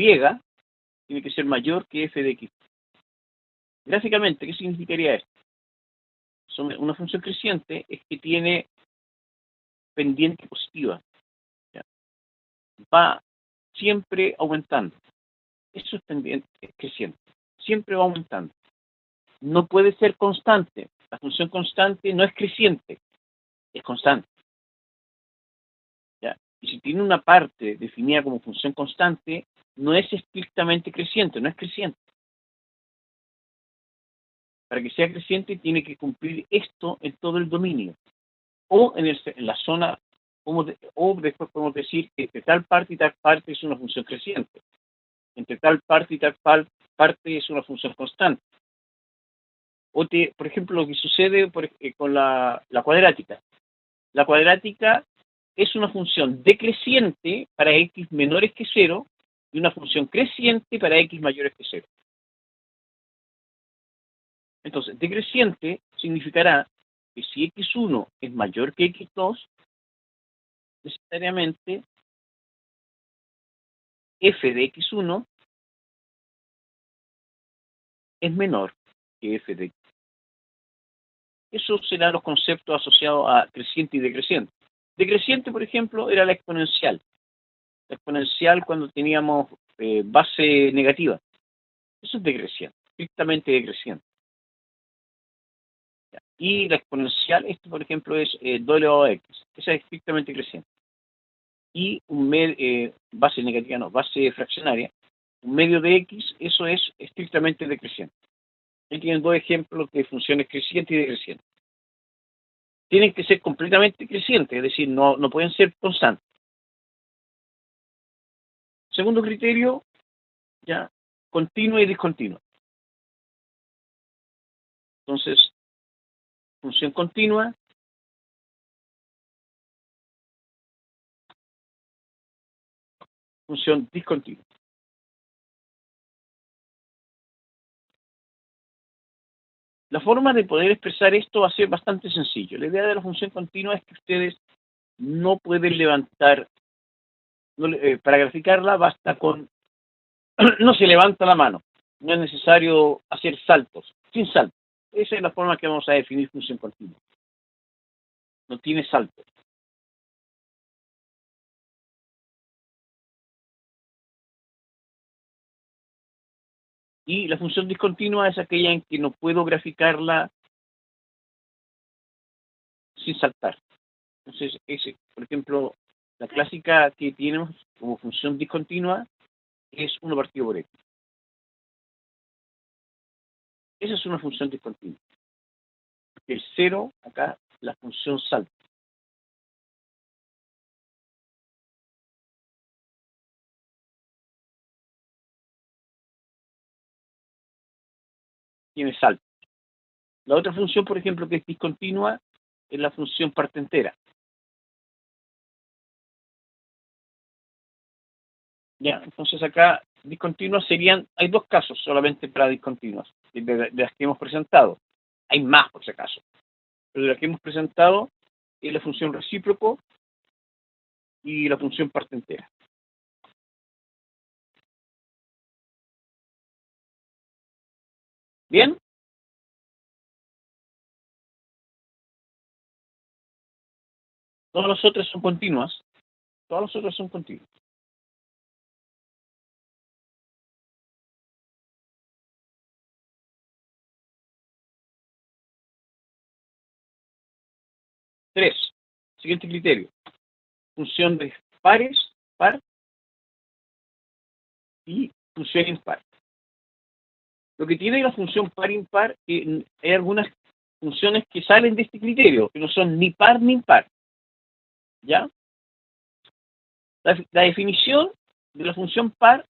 tiene que ser mayor que f de x. Gráficamente, ¿qué significaría esto? Una función creciente es que tiene pendiente positiva. ¿Ya? Va siempre aumentando. Eso es pendiente, es creciente. Siempre va aumentando. No puede ser constante. La función constante no es creciente, es constante. ¿Ya? Y si tiene una parte definida como función constante, no es estrictamente creciente, no es creciente. Para que sea creciente tiene que cumplir esto en todo el dominio. O en la zona, o después podemos decir que entre tal parte y tal parte es una función creciente. Entre tal parte y tal parte es una función constante. Por ejemplo, lo que sucede con la cuadrática. La cuadrática es una función decreciente para x menores que 0 y una función creciente para x mayores que 0. Entonces, decreciente significará que si x1 es mayor que x2, necesariamente f de x1 es menor que f de x. Esos serán los conceptos asociados a creciente y decreciente. Decreciente, por ejemplo, era la exponencial. La exponencial cuando teníamos base negativa. Eso es decreciente, estrictamente decreciente. Y la exponencial, esto por ejemplo es do elevado a x. Esa es estrictamente creciente. Y base negativa, no, base fraccionaria, un medio de x, eso es estrictamente decreciente. Aquí tienen dos ejemplos de funciones crecientes y decrecientes. Tienen que ser completamente crecientes, es decir, no pueden ser constantes. Segundo criterio, ya, continua y discontinua. Entonces, función continua, función discontinua. La forma de poder expresar esto va a ser bastante sencillo. La idea de la función continua es que ustedes no pueden levantar, para graficarla basta con, no se levanta la mano. no es necesario hacer saltos, sin saltos. Esa es la forma que vamos a definir función continua. No tiene saltos. Y la función discontinua es aquella en que no puedo graficarla sin saltar. Entonces, por ejemplo, la clásica que tenemos como función discontinua es 1 partido por x. Esa es una función discontinua. El 0, acá, la función salta. Tiene salto. La otra función, por ejemplo, que es discontinua, es la función parte entera. Ya, entonces acá discontinuas serían, hay dos casos solamente para discontinuas, de las que hemos presentado. Hay más por si acaso, pero de las que hemos presentado es la función recíproco y la función parte entera. ¿Bien? Todas las otras son continuas. Todas las otras son continuas. Tres. Siguiente criterio. Función de pares, par y función impar. Lo que tiene la función par-impar, hay algunas funciones que salen de este criterio, que no son ni par ni impar. ¿Ya? La definición de la función par,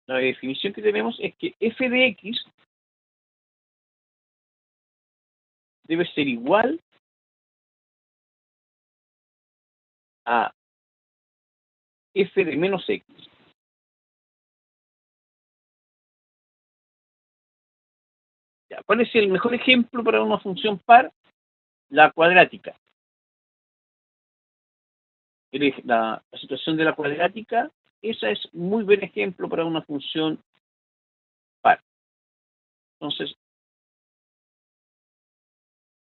la definición que tenemos es que f de x debe ser igual a f de menos x. ¿Ya? ¿Cuál es el mejor ejemplo para una función par? La cuadrática. La situación de la cuadrática, esa es muy buen ejemplo para una función par. Entonces,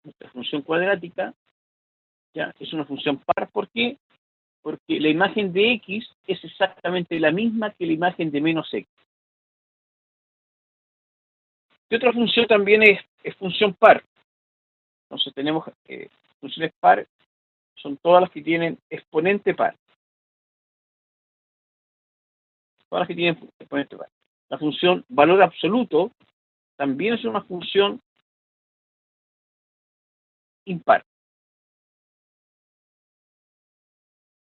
nuestra función cuadrática ya es una función par. ¿Por qué? Porque la imagen de x es exactamente la misma que la imagen de menos x. ¿Qué otra función también es función par? Entonces tenemos funciones par, son todas las que tienen exponente par. Todas las que tienen exponente par. La función valor absoluto también es una función impar.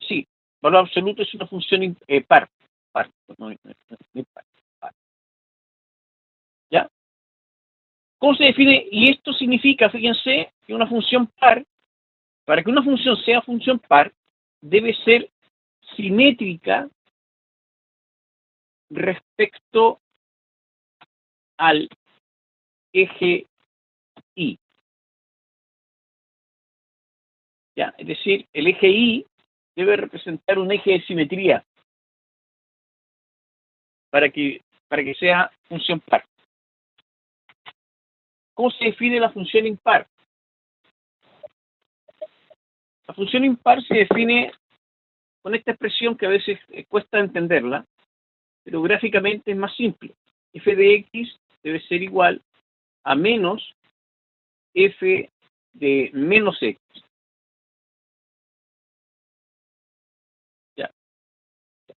Sí, valor absoluto es una función par. Par, no impar, par. ¿Ya? ¿Cómo se define? Y esto significa, fíjense, que una función par, para que una función sea función par, debe ser simétrica respecto al eje y. ¿Ya? Es decir, el eje y debe representar un eje de simetría para que, para que sea función par. ¿Cómo se define la función impar? La función impar se define con esta expresión que a veces cuesta entenderla, pero gráficamente es más simple. F de x debe ser igual a menos f de menos x. ¿Ya?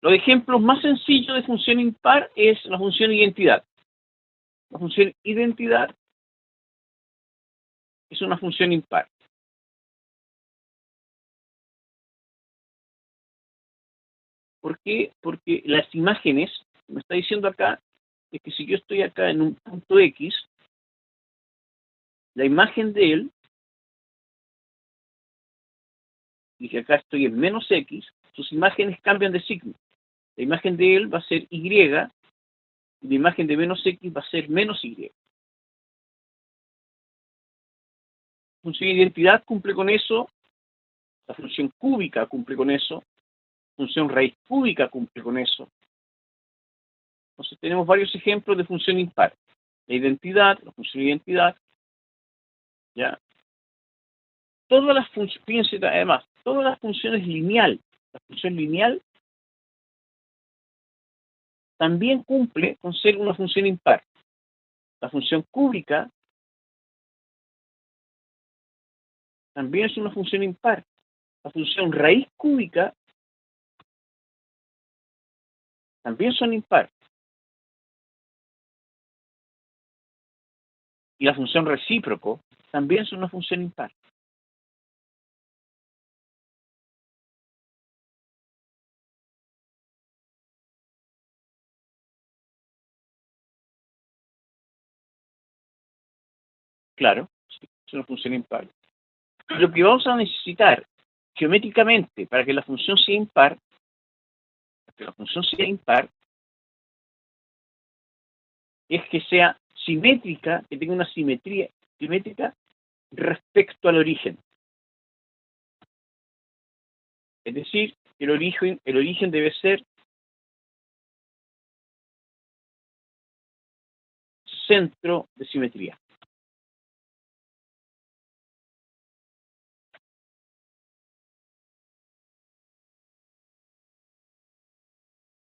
Los ejemplos más sencillos de función impar es la función identidad. La función identidad es una función impar. ¿Por qué? Porque las imágenes, me está diciendo acá, es que si yo estoy acá en un punto X, la imagen de él, y que acá estoy en menos X, sus imágenes cambian de signo. La imagen de él va a ser Y, y la imagen de menos X va a ser menos Y. La función identidad cumple con eso, la función cúbica cumple con eso, función raíz cúbica cumple con eso. Entonces tenemos varios ejemplos de función impar. La identidad, la función identidad, ¿ya? Todas las funciones, fíjense además, todas las funciones lineal, la función lineal también cumple con ser una función impar. La función cúbica también es una función impar. La función raíz cúbica también son impar. Y la función recíproco también es una función impar. Claro, sí, es una función impar. Lo que vamos a necesitar geométricamente para que la función sea impar, es que sea simétrica, que tenga una simetría simétrica respecto al origen. Es decir, el origen debe ser centro de simetría.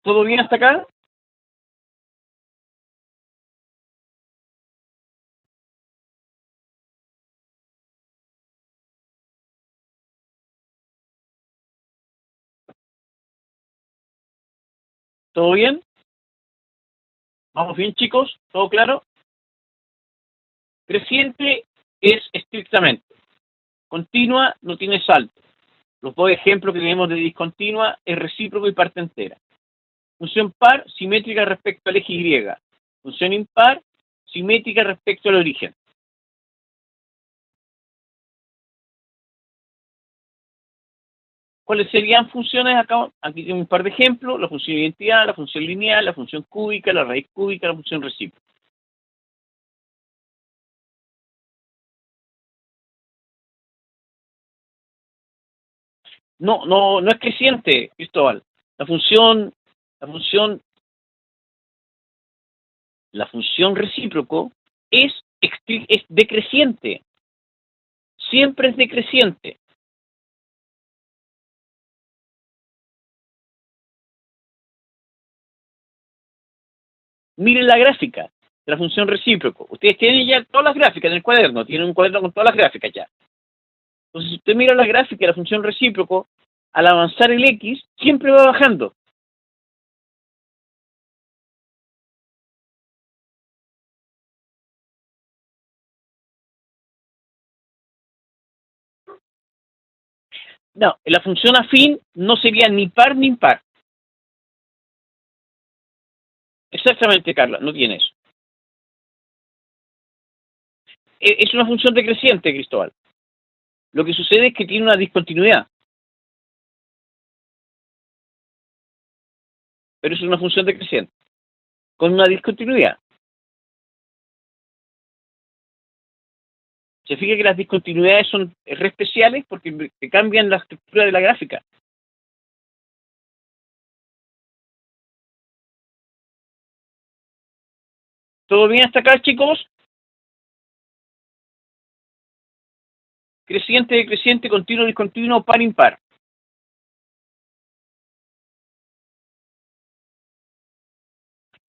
¿Todo bien hasta acá? ¿Todo bien? ¿Vamos bien, chicos? ¿Todo claro? Creciente es estrictamente. Continua no tiene salto. Los dos ejemplos que tenemos de discontinua es recíproco y parte entera. Función par, simétrica respecto al eje Y. Función impar, simétrica respecto al origen. ¿Cuáles serían funciones acá? Aquí tengo un par de ejemplos: la función identidad, la función lineal, la función cúbica, la raíz cúbica, la función recíproca. No es creciente, Cristóbal. La función, la función, la función recíproco es decreciente. Siempre es decreciente. Miren la gráfica de la función recíproco. Ustedes tienen ya todas las gráficas en el cuaderno, tienen un cuaderno con todas las gráficas ya. Entonces, si usted mira la gráfica de la función recíproco, al avanzar el x, siempre va bajando. No, la función afín no sería ni par ni impar. Exactamente, Carla, no tiene eso. Es una función decreciente, Cristóbal. Lo que sucede es que tiene una discontinuidad, pero es una función decreciente, con una discontinuidad. Se fija que las discontinuidades son re especiales porque cambian la estructura de la gráfica. ¿Todo bien hasta acá, chicos? Creciente, decreciente, continuo, discontinuo, par, impar.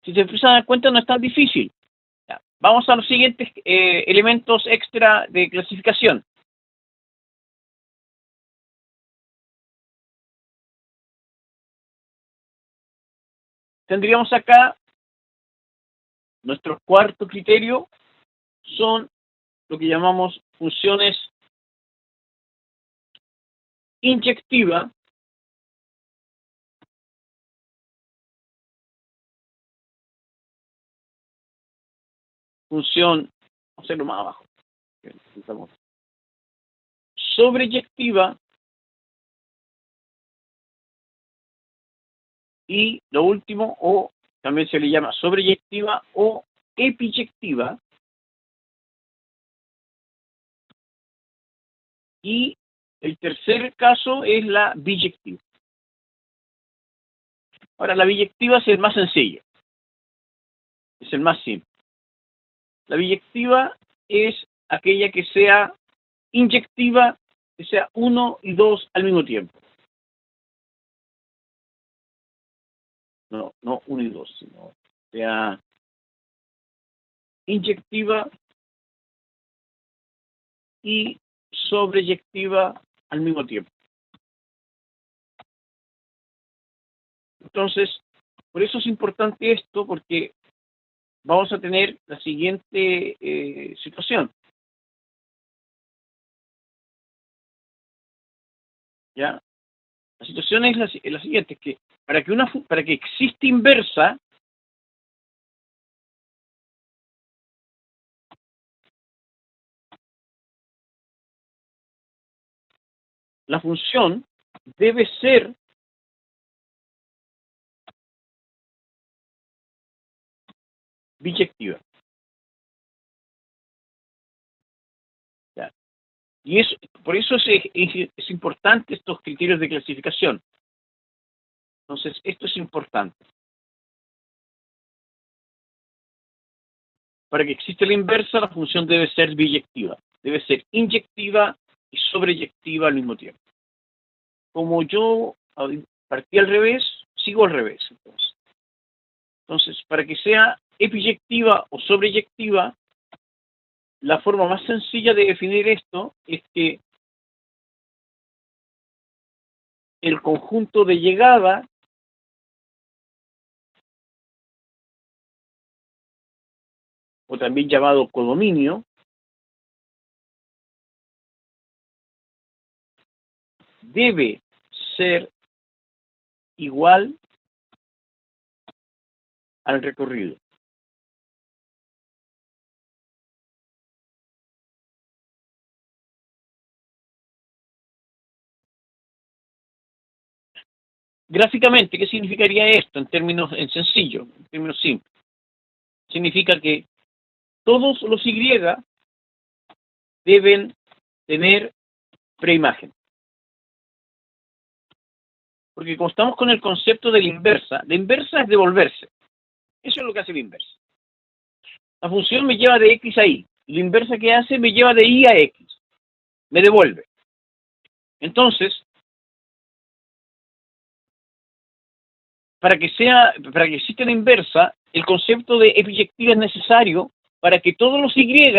Si se empiezan a dar cuenta, no es tan difícil. Ya. Vamos a los siguientes elementos extra de clasificación. Tendríamos acá nuestro cuarto criterio, son lo que llamamos funciones inyectiva, función, vamos a hacerlo más abajo, sobreyectiva y lo último, o también se le llama sobreyectiva o epiyectiva, y el tercer caso es la biyectiva. Ahora, la biyectiva es el más sencillo, es el más simple. La biyectiva es aquella que sea inyectiva, que sea 1 y 2 al mismo tiempo. No 1 y 2, sino sea inyectiva y sobreyectiva al mismo tiempo. Entonces, por eso es importante esto, porque vamos a tener la siguiente situación. ¿Ya? La situación es la siguiente, que para que exista inversa, la función debe ser biyectiva. ¿Ya? Y por eso es importante estos criterios de clasificación. Entonces, esto es importante. Para que exista la inversa, la función debe ser biyectiva. Debe ser inyectiva y sobreyectiva al mismo tiempo. Como yo partí al revés, sigo al revés. Entonces, para que sea epiyectiva o sobreyectiva, la forma más sencilla de definir esto es que el conjunto de llegada o también llamado codominio, debe ser igual al recorrido. Gráficamente, ¿qué significaría esto en sencillo, en términos simples? Significa que todos los Y deben tener preimagen. Porque como estamos con el concepto de la inversa es devolverse. Eso es lo que hace la inversa. La función me lleva de X a Y. La inversa que hace me lleva de Y a X. Me devuelve. Entonces, para que exista la inversa, el concepto de epiyectiva es necesario para que todos los Y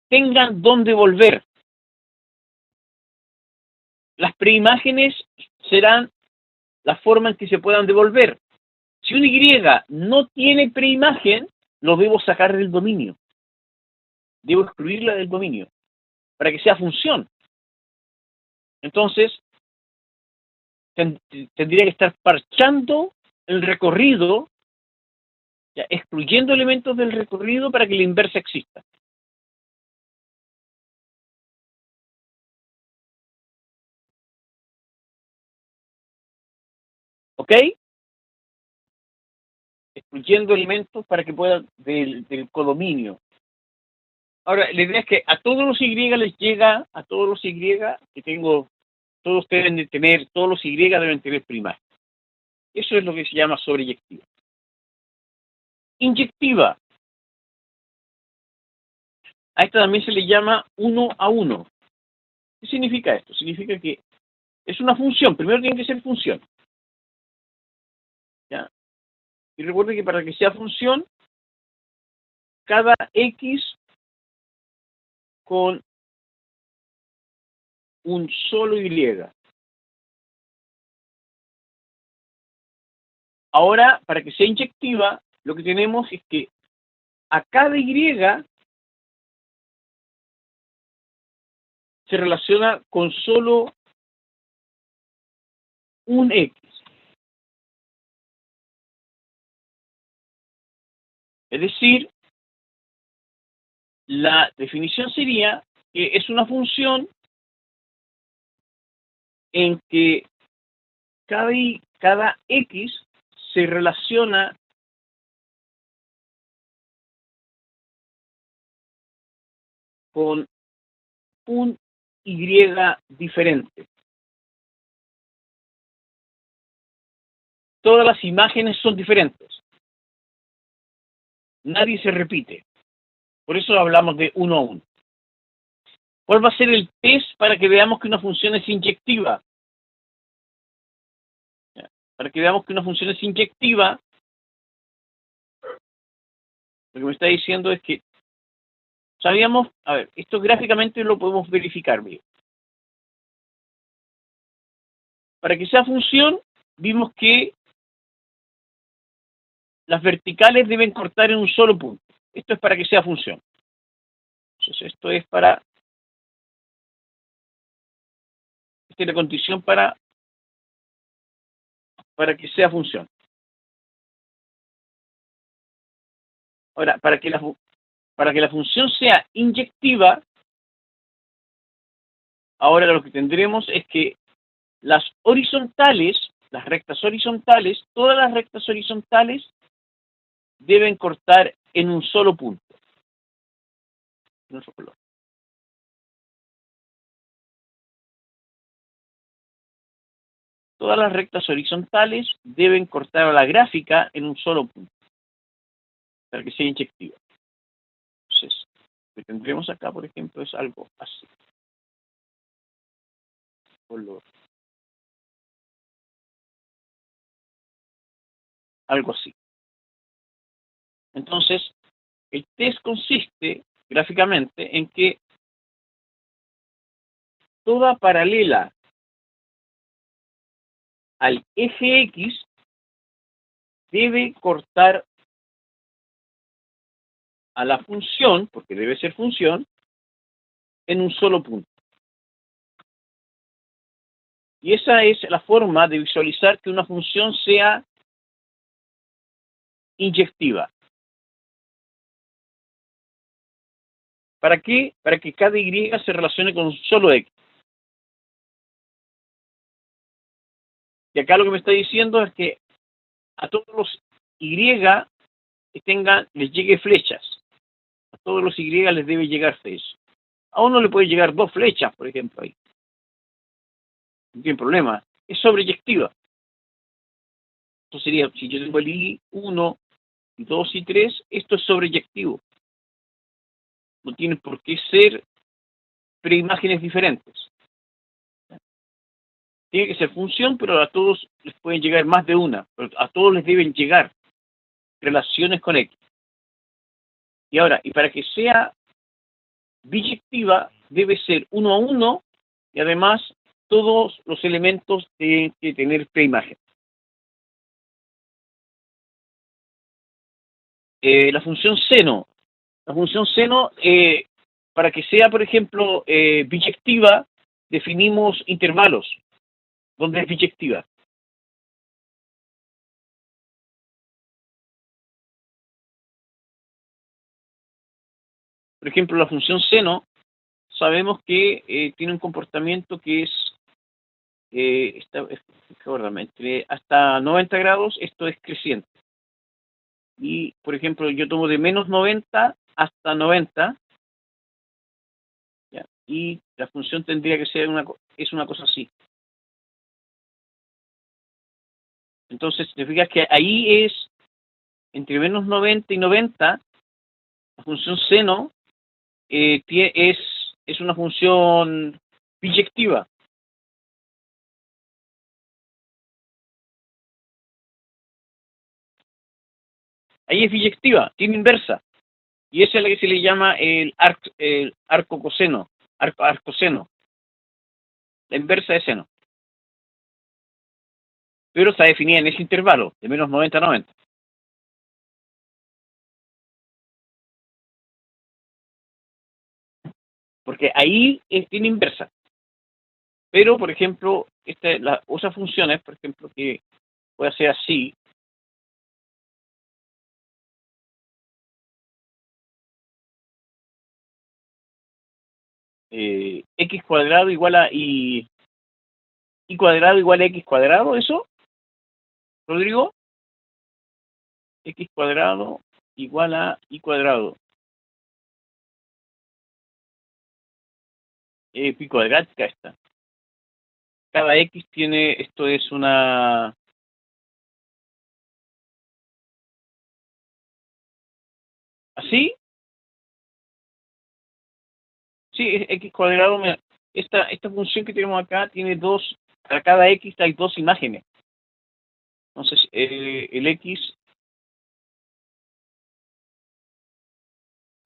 tengan dónde volver. Las preimágenes serán la forma en que se puedan devolver. Si un Y no tiene preimagen, lo debo sacar del dominio. Debo excluirla del dominio para que sea función. Entonces, tendría que estar parchando el recorrido, ya, excluyendo elementos del recorrido para que la inversa exista. ¿Ok? Excluyendo elementos para que puedan del codominio. Ahora, la idea es que a todos los Y les llega, a todos los Y que tengo, todos deben de tener, todos los Y deben tener primaria. Eso es lo que se llama sobreyectiva. Inyectiva. A esta también se le llama 1 a 1. ¿Qué significa esto? Significa que es una función. Primero tiene que ser función. ¿Ya? Y recuerde que para que sea función, cada X con un solo Y. Ahora, para que sea inyectiva, lo que tenemos es que a cada Y se relaciona con solo un X. Es decir, la definición sería que es una función en que cada X se relaciona con un Y diferente. todas las imágenes son diferentes. Nadie se repite. Por eso hablamos de uno a uno. ¿Cuál va a ser el test para que veamos que una función es inyectiva? Para que veamos que una función es inyectiva, lo que me está diciendo es que sabíamos, a ver, esto gráficamente lo podemos verificar bien. Para que sea función, vimos que las verticales deben cortar en un solo punto. Esto es para que sea función. Entonces, esto es esta es la condición para que sea función. Ahora, para que la función sea inyectiva, ahora lo que tendremos es que las horizontales, las rectas horizontales, todas las rectas horizontales deben cortar en un solo punto. En un solo color. Todas las rectas horizontales deben cortar a la gráfica en un solo punto, para que sea inyectiva. Entonces, lo que tendremos acá, por ejemplo, es algo así. Color. Algo así. Entonces, el test consiste gráficamente en que toda paralela al eje X debe cortar a la función, porque debe ser función, en un solo punto. Y esa es la forma de visualizar que una función sea inyectiva. ¿Para qué? Para que cada Y se relacione con un solo X. Y acá lo que me está diciendo es que a todos los Y les llegue flechas. A todos los Y les debe llegar flechas. A uno le puede llegar 2 flechas, por ejemplo, ahí. No tiene problema. Es sobreyectiva. Esto sería, si yo tengo el Y1, 2 y 3, esto es sobreyectivo. No tiene por qué ser preimágenes diferentes. Tiene que ser función, pero a todos les pueden llegar más de una. Pero a todos les deben llegar relaciones con X. Y ahora, y para que sea biyectiva, debe ser uno a uno, y además todos los elementos tienen que tener preimagen. La función seno. La función seno, para que sea, por ejemplo, biyectiva, definimos intervalos, donde es biyectiva. Por ejemplo, la función seno, sabemos que tiene un comportamiento que es, hasta 90 grados, esto es creciente. Y, por ejemplo, yo tomo de menos 90 hasta 90, ¿ya? Y la función tendría que ser una cosa así. Entonces, te fijas que ahí es, entre menos 90 y 90, la función seno es una función biyectiva. Ahí es biyectiva, tiene inversa. Y esa es la que se le llama el arco coseno, arco seno. La inversa de seno. Pero está definida en ese intervalo, de menos 90 a 90. Porque ahí tiene inversa. Pero, por ejemplo, las otras funciones, por ejemplo, que puede ser así, x cuadrado igual a y cuadrado igual a x cuadrado, ¿eso, Rodrigo? X cuadrado igual a y cuadrado. Pi cuadrática esta. Cada x tiene, esto es una ¿Así? Sí, x cuadrado. Esta función que tenemos acá tiene dos, para cada x hay dos imágenes. Entonces, el x,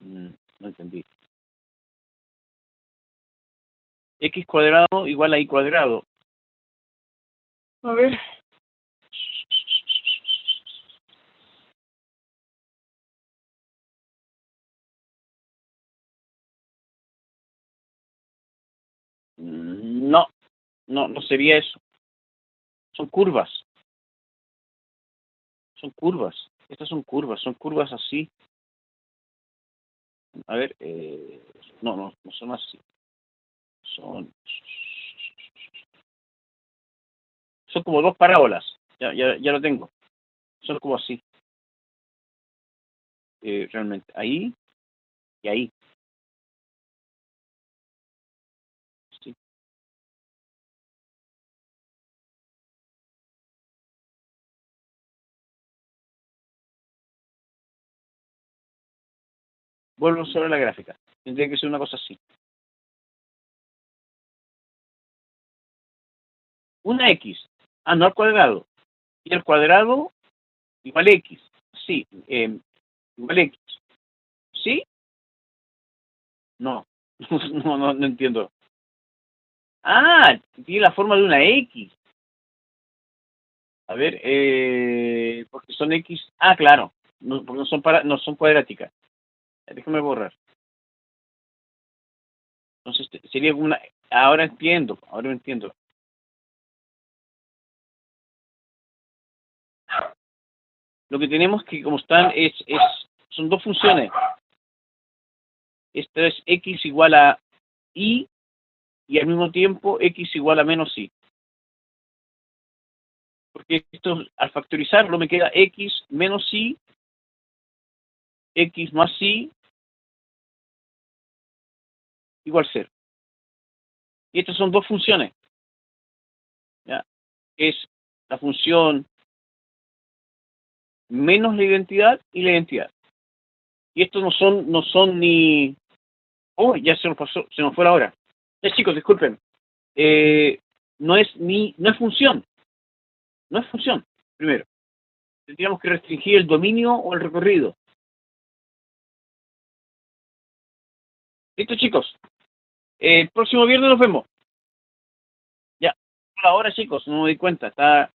no entendí. X cuadrado igual a y cuadrado. A ver. No, no sería eso. Son curvas. Son curvas. Estas son curvas así. A ver, no son así. Son como dos parábolas. Ya lo tengo. Son como así. Realmente. Ahí y ahí. Sí. Vuelvo sobre la gráfica. Tendría que ser una cosa así. Una X. Ah, no al cuadrado. Y al cuadrado igual X. Sí. Igual X. ¿Sí? No. No entiendo. Ah, tiene la forma de una X. A ver, porque son X. Ah, claro. No, porque no son cuadráticas. Déjame borrar. Entonces sería como una. Ahora entiendo. Lo que tenemos que, como están, son dos funciones. Esta es x igual a y al mismo tiempo x igual a menos y. Porque esto, al factorizarlo, me queda x menos y, x más y, igual 0. Y estas son dos funciones. ¿Ya? Es la función menos la identidad y la identidad. Y estos no son ni. Oh, ya se nos pasó, se nos fue la hora. Chicos, disculpen. No es función. No es función, primero. Tendríamos que restringir el dominio o el recorrido. Listo, chicos. El próximo viernes nos vemos. Ya. Ahora, chicos, no me di cuenta. Está